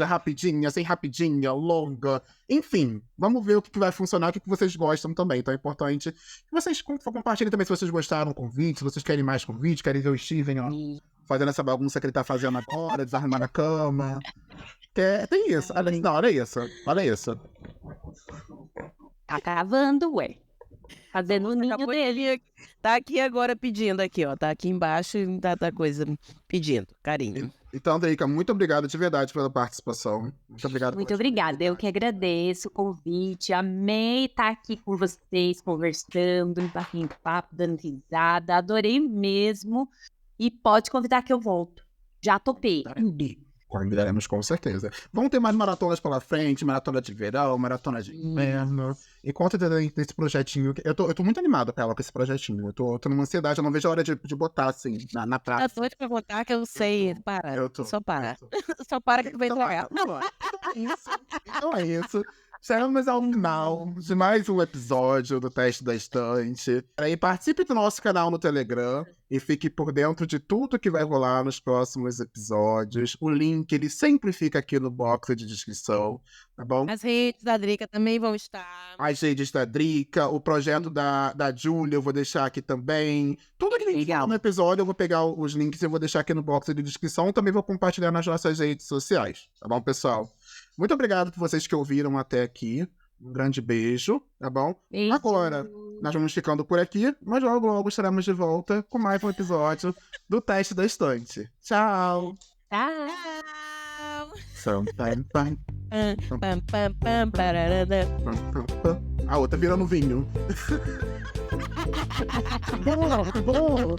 rapidinha, sem rapidinha, longa. Enfim, vamos ver o que vai funcionar, o que vocês gostam também. Então é importante que vocês compartilhem também se vocês gostaram com o vídeo, se vocês querem mais com o vídeo, querem ver o Steven, ó, fazendo essa bagunça que ele tá fazendo agora, desarrumando a cama. Tem isso. Olha isso. Tá gravando, ué. fazendo o ninho Acabou dele. Tá aqui agora pedindo aqui, ó. Tá aqui embaixo da coisa pedindo carinho. Então, Drica, muito obrigado de verdade pela participação. Muito obrigado. Muito pela obrigada, eu que agradeço o convite, amei estar aqui com vocês, conversando, batendo papo, dando risada, adorei mesmo, e pode convidar que eu volto, já topei. Convidaremos com certeza. Vão ter mais maratonas pela frente, maratona de verão, maratona de inverno. E conta desse projetinho. Eu tô muito animado, Pela, com esse projetinho. Eu tô numa ansiedade, eu não vejo a hora de botar, assim, na Tá praça. doido pra contar que eu sei. Para. Só para. Só para que tu vai entregar. Então é isso. Chegamos ao final de mais um episódio do Teste da Estante. Aí participe do nosso canal no Telegram e fique por dentro de tudo que vai rolar nos próximos episódios. O link, ele sempre fica aqui no box de descrição, tá bom? As redes da Drica também vão estar. As redes da Drica, o projeto da Júlia, eu vou deixar aqui também. Tudo que legal no episódio, eu vou pegar os links e eu vou deixar aqui no box de descrição. Também vou compartilhar nas nossas redes sociais, tá bom, pessoal? Muito obrigado por vocês que ouviram até aqui. Um grande beijo, tá bom? Beijo. Agora, nós vamos ficando por aqui, mas logo estaremos de volta com mais um episódio do Teste da Estante. Tchau! Tá. Tchau. Pam, pam, pam, pararada. A outra virando vinho. Bom.